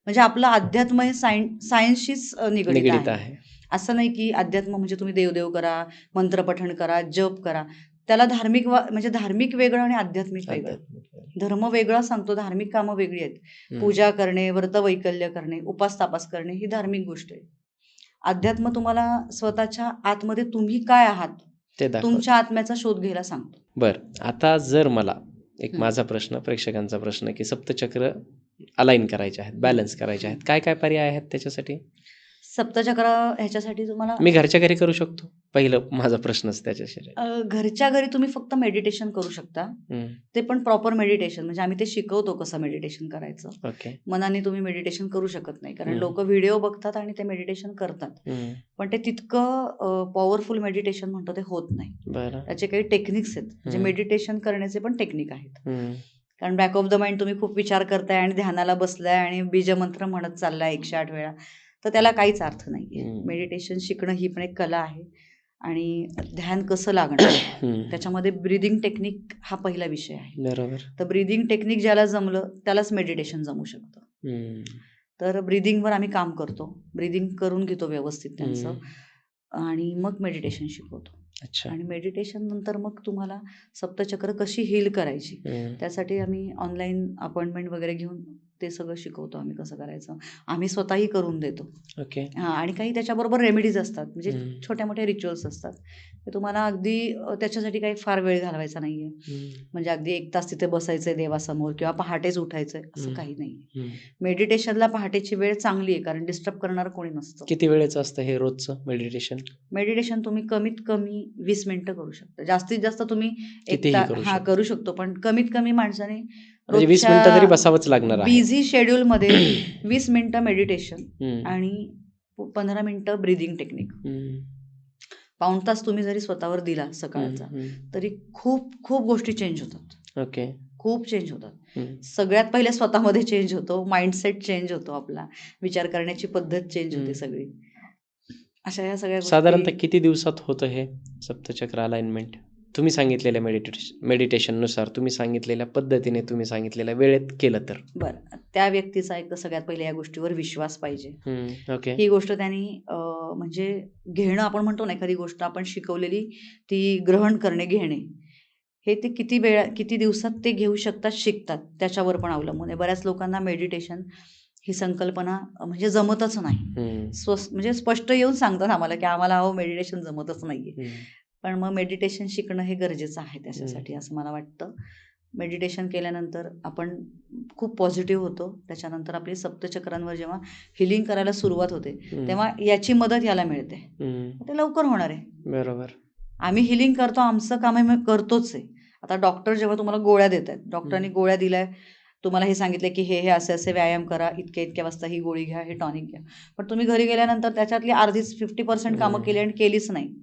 म्हणजे आपलं अध्यात्म हे सायन्सशीच निगडीत निगडीत आहे. आहे. असं नाही की अध्यात्म म्हणजे तुम्ही देवदेव करा, मंत्रपठण करा, जप करा. त्याला म्हणजे धार्मिक वेगळं आणि आध्यात्मिक वेगळं. आध्यात्मिक. धर्म वेगळा सांगतो, धार्मिक कामं वेगळी आहेत. पूजा करणे, व्रतवैकल्य करणे, उपास-तापास करणे ही धार्मिक गोष्ट आहे. अध्यात्म तुम्हाला स्वतःच्या आतमध्ये तुम्ही काय आहात, ते दाखवतं. तुमच्या आत्म्याचा शोध घ्यायला सांगतो. बरं, आता जर मला एक हं. माझा प्रश्न, प्रेक्षकांचा प्रश्न, की सप्तचक्र अलाइन करायचे आहेत, बॅलन्स करायचे आहेत, काय काय पर्याय आहेत त्याच्यासाठी? सप्तचक्र ह्याच्यासाठी तुम्हाला मी घरच्या घरी करू शकतो? पहिलं माझा प्रश्नच त्याच्याशी. घरच्या घरी तुम्ही फक्त मेडिटेशन करू शकता. ते पण प्रॉपर मेडिटेशन, म्हणजे आम्ही ते शिकवतो कसं मेडिटेशन करायचं. ओके. मनाने तुम्ही मेडिटेशन करू शकत नाही, कारण हं. लोक व्हिडिओ बघतात आणि ते मेडिटेशन करतात, पण ते तितकं पॉवरफुल मेडिटेशन म्हणतो ते होत नाही. बरं. त्याचे काही टेक्निक्स आहेत, म्हणजे मेडिटेशन करण्याचे पण टेक्निक आहेत. कारण बॅक ऑफ द माइंड तुम्ही खूप विचार करताय आणि ध्यानाला बसलाय आणि बीजमंत्र म्हणत चाललाय 108 वेळा, तर त्याला काहीच अर्थ नाहीये. मेडिटेशन शिकणं ही पण एक कला आहे, आणि ध्यान कसं लागणं त्याच्यामध्ये ब्रीदिंग टेक्निक हा पहिला विषय आहे. बरोबर. तर ब्रीदिंग टेक्निक ज्याला जमलं त्यालाच मेडिटेशन जमू शकतं. तर ब्रीदिंगवर आम्ही काम करतो, ब्रीदिंग करून घेतो व्यवस्थित त्यांचं, आणि मग मेडिटेशन शिकवतो. अच्छा. आणि मेडिटेशन नंतर मग तुम्हाला सप्तचक्र कशी हील करायची, त्यासाठी आम्ही ऑनलाईन अपॉइंटमेंट वगैरे घेऊन ते सगळं शिकवतो, आम्ही कसं करायचं, आम्ही स्वतःही करून देतो. ओके. हां, आणि काही त्याच्याबरोबर रेमेडीज असतात, म्हणजे छोट्या मोठ्या रिच्युअल्स असतात, ते तुम्हाला अगदी त्याच्यासाठी काही फार वेळ घालवायचा नाहीये, म्हणजे अगदी 1 तास तिथे बसायचंय देवासमोर किंवा पहाटेच उठायचंय असं काही नाही. मेडिटेशनला पहाटेची वेळ चांगली आहे, कारण डिस्टर्ब करणार कोणी नसतं. किती वेळेचं असतं हे रोजचं मेडिटेशन? मेडिटेशन तुम्ही कमीत कमी 20 मिनिटं करू शकता, जास्तीत जास्त तुम्ही कितीही करू हा शकतो. करू शकतो, पण कमीत कमी माणसाने म्हणजे 20 मिनिटं तरी बसावंच लागणार आहे. बिझी शेड्यूलमध्ये 20 मिनिटं मेडिटेशन आणि 15 मिनिटं ब्रीदिंग टेक्निक, पाऊण तास तुम्ही जरी स्वतःवर दिला सकाळचा, तरी खूप खूप गोष्टी चेंज होतात. ओके. खूप चेंज होतात. सगळ्यात पहिले स्वतःमध्ये चेंज होतो, माइंडसेट चेंज होतो, आपला विचार करण्याची पद्धत चेंज होते सगळी. अशा या सगळ्या साधारणतः किती दिवसात होतं हे सप्तचक्र अलाइनमेंट? तुम्ही सांगितलेल्या मेडिटेशननुसार, तुम्ही सांगितलेल्या पद्धतीने, तुम्ही सांगितलेल्या वेळेत केलं तर? बरं, त्या व्यक्तीचा एक तर सगळ्यात पहिले या गोष्टीवर विश्वास पाहिजे. ओके. ही गोष्ट त्यांनी म्हणजे घेणं, आपण म्हणतो ना एखादी गोष्ट आपण शिकवलेली ती ग्रहण करणे, घेणे, हे ते किती दिवसात ते घेऊ शकतात, शिकतात, त्याच्यावर पण अवलंबून आहे. बऱ्याच लोकांना मेडिटेशन ही संकल्पना म्हणजे जमतच नाही, म्हणजे स्पष्ट येऊन सांगतात आम्हाला की आम्हाला मेडिटेशन जमतच नाहीये. पण मग मेडिटेशन शिकणं हे गरजेचं आहे त्याच्यासाठी, असं मला वाटतं. मेडिटेशन केल्यानंतर आपण खूप पॉझिटिव्ह होतो, त्याच्यानंतर आपली सप्तचक्रांवर जेव्हा हिलिंग करायला सुरुवात होते, तेव्हा याची मदत याला मिळते, ते लवकर होणार आहे. बरोबर. आम्ही हिलिंग करतो, आमचं काम आम्ही करतोच आहे. आता डॉक्टर जेव्हा तुम्हाला गोळ्या देत आहेत, डॉक्टरांनी गोळ्या दिल्या, तुम्हाला हे सांगितलं की हे असे असे व्यायाम करा, इतक्या वाजता ही गोळी घ्या, हे टॉनिक घ्या, पण तुम्ही घरी गेल्यानंतर त्याच्यातली अर्धीच 50% कामं केली आणि केलीच नाही,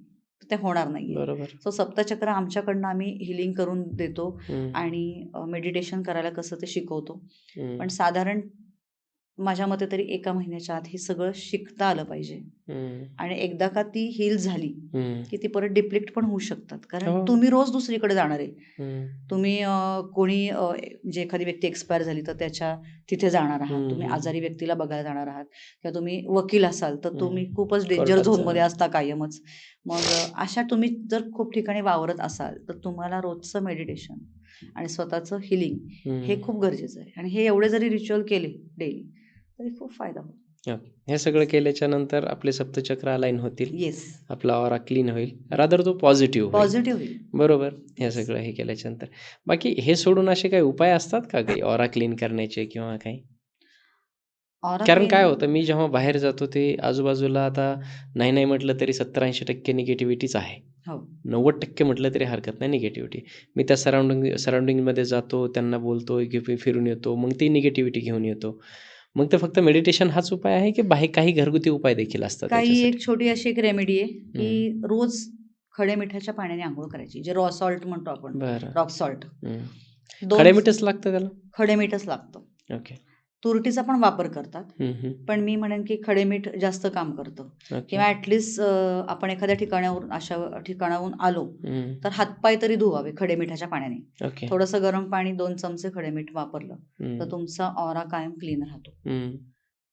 ते होणार नाही. बरोबर. सो सप्तचक्र आमच्याकडनं आम्ही हिलिंग करून देतो आणि मेडिटेशन करायला कसं ते शिकवतो. पण साधारण माझ्या मते तरी 1 महिन्याच्या आत हे सगळं शिकता आलं पाहिजे, आणि एकदा का ती हील झाली की ती परत डिप्लेक्ट पण होऊ शकतात, कारण तुम्ही रोज दुसरीकडे जाणार आहे. तुम्ही कोणी म्हणजे एखादी व्यक्ती एक्सपायर झाली तर त्याच्या तिथे जाणार आहात, तुम्ही आजारी व्यक्तीला बघायला जाणार आहात, किंवा तुम्ही वकील असाल तर तुम्ही खूपच डेंजर झोनमध्ये असता कायमच. मग अशा तुम्ही जर खूप ठिकाणी वावरत असाल तर तुम्हाला रोजचं मेडिटेशन आणि स्वतःचं हिलिंग हे खूप गरजेचं आहे, आणि हे एवढे जरी रिच्युअल केले डेली तरी खूप फायदा होतो. हे सगळं केल्याच्या नंतर आपले सप्तचक्र अलाइन होतील. येस, आपला ऑरा क्लीन होईल, रादर तो पॉझिटिव्ह होईल. बरोबर. हे सगळं हे केल्याच्या नंतर बाकी हे सोडून असे काही उपाय असतात का, काही ऑरा क्लीन करण्याचे किंवा काही? कारण काय होतं, मी जेव्हा बाहेर जातो ते आजूबाजूला आता नाही म्हटलं तरी 70-80% निगेटिव्हिटीच आहे. 90% म्हटलं तरी हरकत नाही निगेटिव्हिटी. मी त्या सराउंडिंगमध्ये जातो, त्यांना बोलतो, फिरून येतो, मग ती निगेटिव्हिटी घेऊन येतो. मग ते फक्त मेडिटेशन हाच उपाय आहे की बाहेर काही घरगुती उपाय देखील असतात? काही एक छोटी अशी एक रेमेडी आहे की रोज खडे मिठाच्या पाण्याने आंघोळ करायची, जे रॉ सॉल्ट म्हणतो आपण, रॉक सॉल्ट. खडे मीठच लागतं त्याला? खडे मीठच लागतं. ओके. तुरटीचा पण वापर करतात, हम्म. पण मी म्हणेन की खडे मीठ जास्त काम करतं. ओके. किंवा ॲटलिस्ट आपण एखाद्या ठिकाणावरून अशा ठिकाणाहून आलो हम्म. तर हातपाय तरी धुवावे खडे मिठाच्या पाण्याने. ओके. थोडंसं गरम पाणी 2 चमचे खडे मीठ वापरलं हम्म. तर तुमचा ऑरा कायम क्लीन राहतो. हम्म.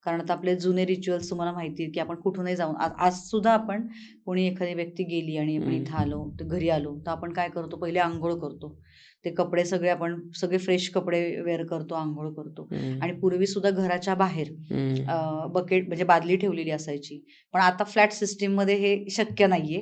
कारण आता आपले जुने रिच्युअल्स तुम्हाला माहिती आहे की आपण कुठूनही जाऊन आज सुद्धा आपण कोणी एखादी व्यक्ती गेली आणि आपण इथं आलो तर घरी आलो तर आपण काय करतो, पहिले आंघोळ करतो. ते कपडे सगळे आपण सगळे फ्रेश कपडे वेअर करतो, आंघोळ करतो. हम्म. आणि पूर्वी सुद्धा घराच्या बाहेर हम्म. बकेट म्हणजे बादली ठेवलेली असायची. पण आता फ्लॅट सिस्टीममध्ये हे शक्य नाहीये.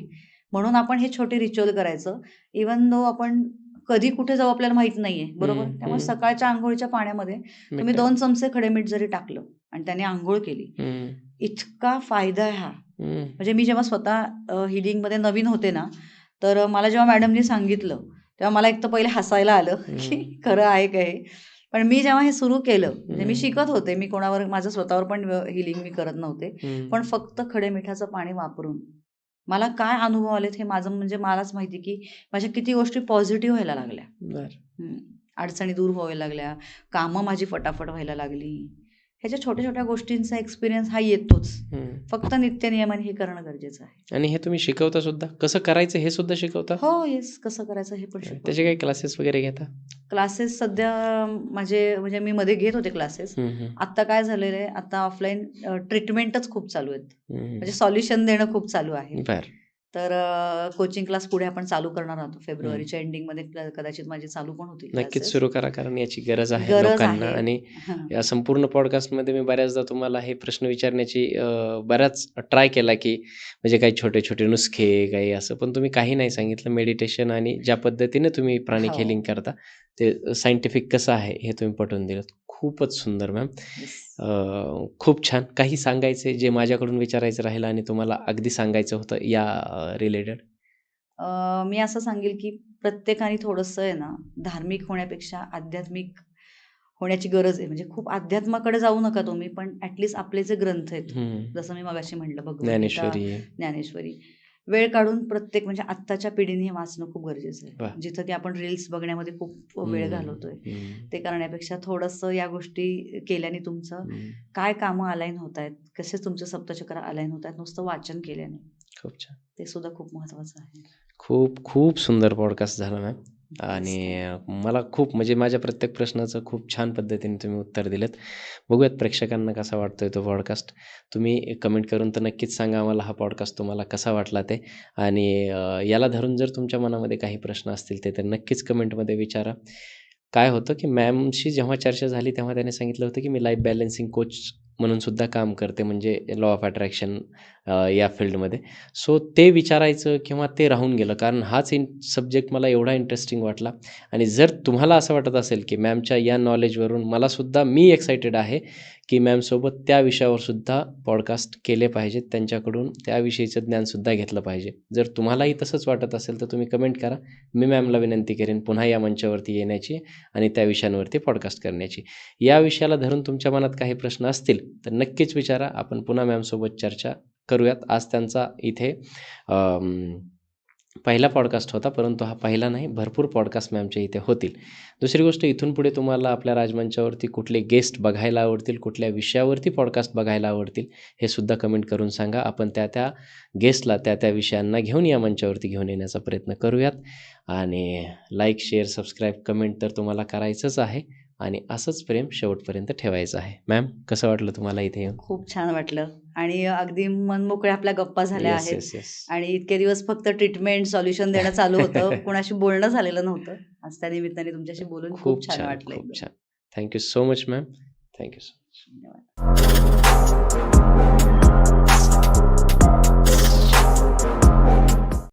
म्हणून आपण हे छोटे रिच्युअल करायचं. इवन दो आपण कधी कुठे जाऊ आपल्याला माहित नाहीये, बरोबर? हम्म. त्यामुळे हम्म. सकाळच्या अंघोळीच्या पाण्यामध्ये तुम्ही मीठ 2 चमचे खडे मीठ जरी टाकलं आणि त्याने अंघोळ केली, हम्म. इतका फायदा आहे हा. हम्म. म्हणजे मी जेव्हा स्वतः हिलिंगमध्ये नवीन होते ना, तर मला जेव्हा मॅडमनी सांगितलं, तेव्हा मला एक तर पहिले हसायला आलं की खरं आहे का हे? पण मी जेव्हा हे सुरू केलं, म्हणजे मी शिकत होते, मी कोणावर माझं स्वतःवर पण हिलिंग मी करत नव्हते. पण फक्त खडे मिठाचं पाणी वापरून मला काय अनुभव आलेत हे माझं म्हणजे मलाच माहिती की माझ्या किती गोष्टी पॉझिटिव्ह व्हायला लागल्या. बरं. अडचणी दूर व्हायला लागल्या, कामं माझी फटाफट व्हायला लागली. ह्याच्या छोट्या छोट्या गोष्टींचा एक्सपिरियन्स हा येतोच. फक्त नित्यनियमाने हे करणं गरजेचं आहे. आणि हे तुम्ही शिकवता सुद्धा, कसं करायचं हे सुद्धा शिकवता? हो, येस. कसं करायचं हे पण त्याचे शिकवते. काही क्लासेस वगैरे घेता? क्लासेस सध्या माझे म्हणजे मी मध्ये घेत होते क्लासेस. आता काय झालेलं आहे, आता ऑफलाईन ट्रीटमेंटच खूप चालू आहेत. म्हणजे सॉल्युशन देणं खूप चालू आहे. बरं. तर कोचिंग क्लास पुढे आपण चालू करणार आहोत. फेब्रुवारीच्या एंडिंगमध्ये कदाचित माझे चालू पण होतील नक्कीच क्लासेस. सुरू करा, कारण याची गरज आहे गरज लोकांना. आहे. आणि हां. या संपूर्ण पॉडकास्टमध्ये मी बऱ्याचदा तुम्हाला हे प्रश्न विचारण्याची बऱ्याच ट्राय केला की म्हणजे काही छोटे छोटे नुसखे काही असं, पण तुम्ही काही नाही सांगितलं. मेडिटेशन आणि ज्या पद्धतीने तुम्ही प्राणिक हो. हिलिंग करता ते सायंटिफिक कसं आहे हे तुम्ही पटवून दिलं. खूपच सुंदर मॅम. येस. खूप छान. काही सांगायचं जे माझ्याकडून विचारायचं राहिलं आणि तुम्हाला अगदी सांगायचं होतं या रिलेटेड? मी असं सांगेल की प्रत्येकाने थोडंसं आहे ना, धार्मिक होण्यापेक्षा आध्यात्मिक होण्याची गरज आहे. म्हणजे खूप अध्यात्माकडे जाऊ नका तुम्ही, पण ॲटलिस्ट आपले जे ग्रंथ आहेत, जसं मी मगाशी म्हटलं भगवद्गीता, ज्ञानेश्वरी. ज्ञानेश्वरी, वेळ काढून प्रत्येक म्हणजे आत्ताच्या पिढीने हे वाचणं खूप गरजेचं वाह! आहे. जिथं की आपण रील्स बघण्यामध्ये खूप वेळ घालवतोय, ते करण्यापेक्षा थोडंसं या गोष्टी केल्याने तुमचं काय कामं अलाईन होत आहेत, कसे तुमचे सप्तचक्र अलाईन होत आहेत, नुसतं वाचन केल्याने. खूप छान. ते सुद्धा खूप महत्त्वाचं आहे. खूप खूप सुंदर पॉडकास्ट झाला मॅम. आणि मला खूप म्हणजे माझ्या प्रत्येक प्रश्नाचं खूप छान पद्धतीने तुम्ही उत्तर दिलेत. बघूयात प्रेक्षकांना कसा वाटतोय तो पॉडकास्ट. तुम्ही कमेंट करून तर नक्कीच सांगा आम्हाला हा पॉडकास्ट तुम्हाला कसा वाटला ते. आणि याला धरून जर तुमच्या मनामध्ये काही प्रश्न असतील ते तर नक्कीच कमेंटमध्ये विचारा. काय होतं की मॅमशी जेव्हा चर्चा झाली तेव्हा त्याने सांगितलं होतं की मी लाईफ बॅलन्सिंग कोच म्हणून सुद्धा काम करते, म्हणजे लॉ ऑफ अट्रॅक्शन या फील्डमध्ये. सो ते विचारायचं किंवा ते राहून गेलं, कारण हाच सब्जेक्ट मला एवढा इंटरेस्टिंग वाटला. आणि जर तुम्हाला असं वाटत असेल की मॅमच्या या नॉलेजवरून मी एक्सायटेड आहे की मॅमसोबत त्या विषयावर सुद्धा पॉडकास्ट केले पाहिजेत, त्यांच्याकडून त्याविषयीचं ज्ञानसुद्धा घेतलं पाहिजे. जर तुम्हालाही तसंच वाटत असेल तर तुम्ही कमेंट करा. मी मॅमला विनंती करेन पुन्हा या मंचावरती येण्याची आणि त्या विषयांवरती पॉडकास्ट करण्याची. या विषयाला धरून तुमच्या मनात काही प्रश्न असतील तर नक्कीच विचारा. आपण पुन्हा मॅमसोबत चर्चा करूयात. आज त्यांचा इथे पहिला पॉडकास्ट होता, परंतु हा पहिला नाही, भरपूर पॉडकास्ट मॅमच्या इथे होतील. दुसरी गोष्ट, इथून पुढे तुम्हाला आपल्या राजमंचावरती कुठले गेस्ट बघायला आवडतील, कुठल्या विषयावरती पॉडकास्ट बघायला आवडतील, हे सुद्धा कमेंट करून सांगा. आपण त्या गेस्टला त्या विषयांना घेऊन या मंचावरती घेऊन येण्याचा प्रयत्न करूयात. आणि लाईक, शेअर, सबस्क्राईब, कमेंट तर तुम्हाला करायचंच आहे आणि असंच प्रेम शेवटपर्यंत ठेवायचं आहे. मॅम, कसं वाटलं तुम्हाला इथे येऊन? खूप छान वाटलं आणि अगदी मनमोकळ्या आपल्या गप्पा झाल्या आहेत. येस. आणि इतके दिवस फक्त ट्रीटमेंट सॉल्युशन देणं चालू होतं, कोणाशी बोलणं झालेलं नव्हतं. आज त्या निमित्ताने तुमच्याशी बोलून खूप छान वाटलं. खूप छान. Thank you so much ma'am. Thank you so much. धन्यवाद.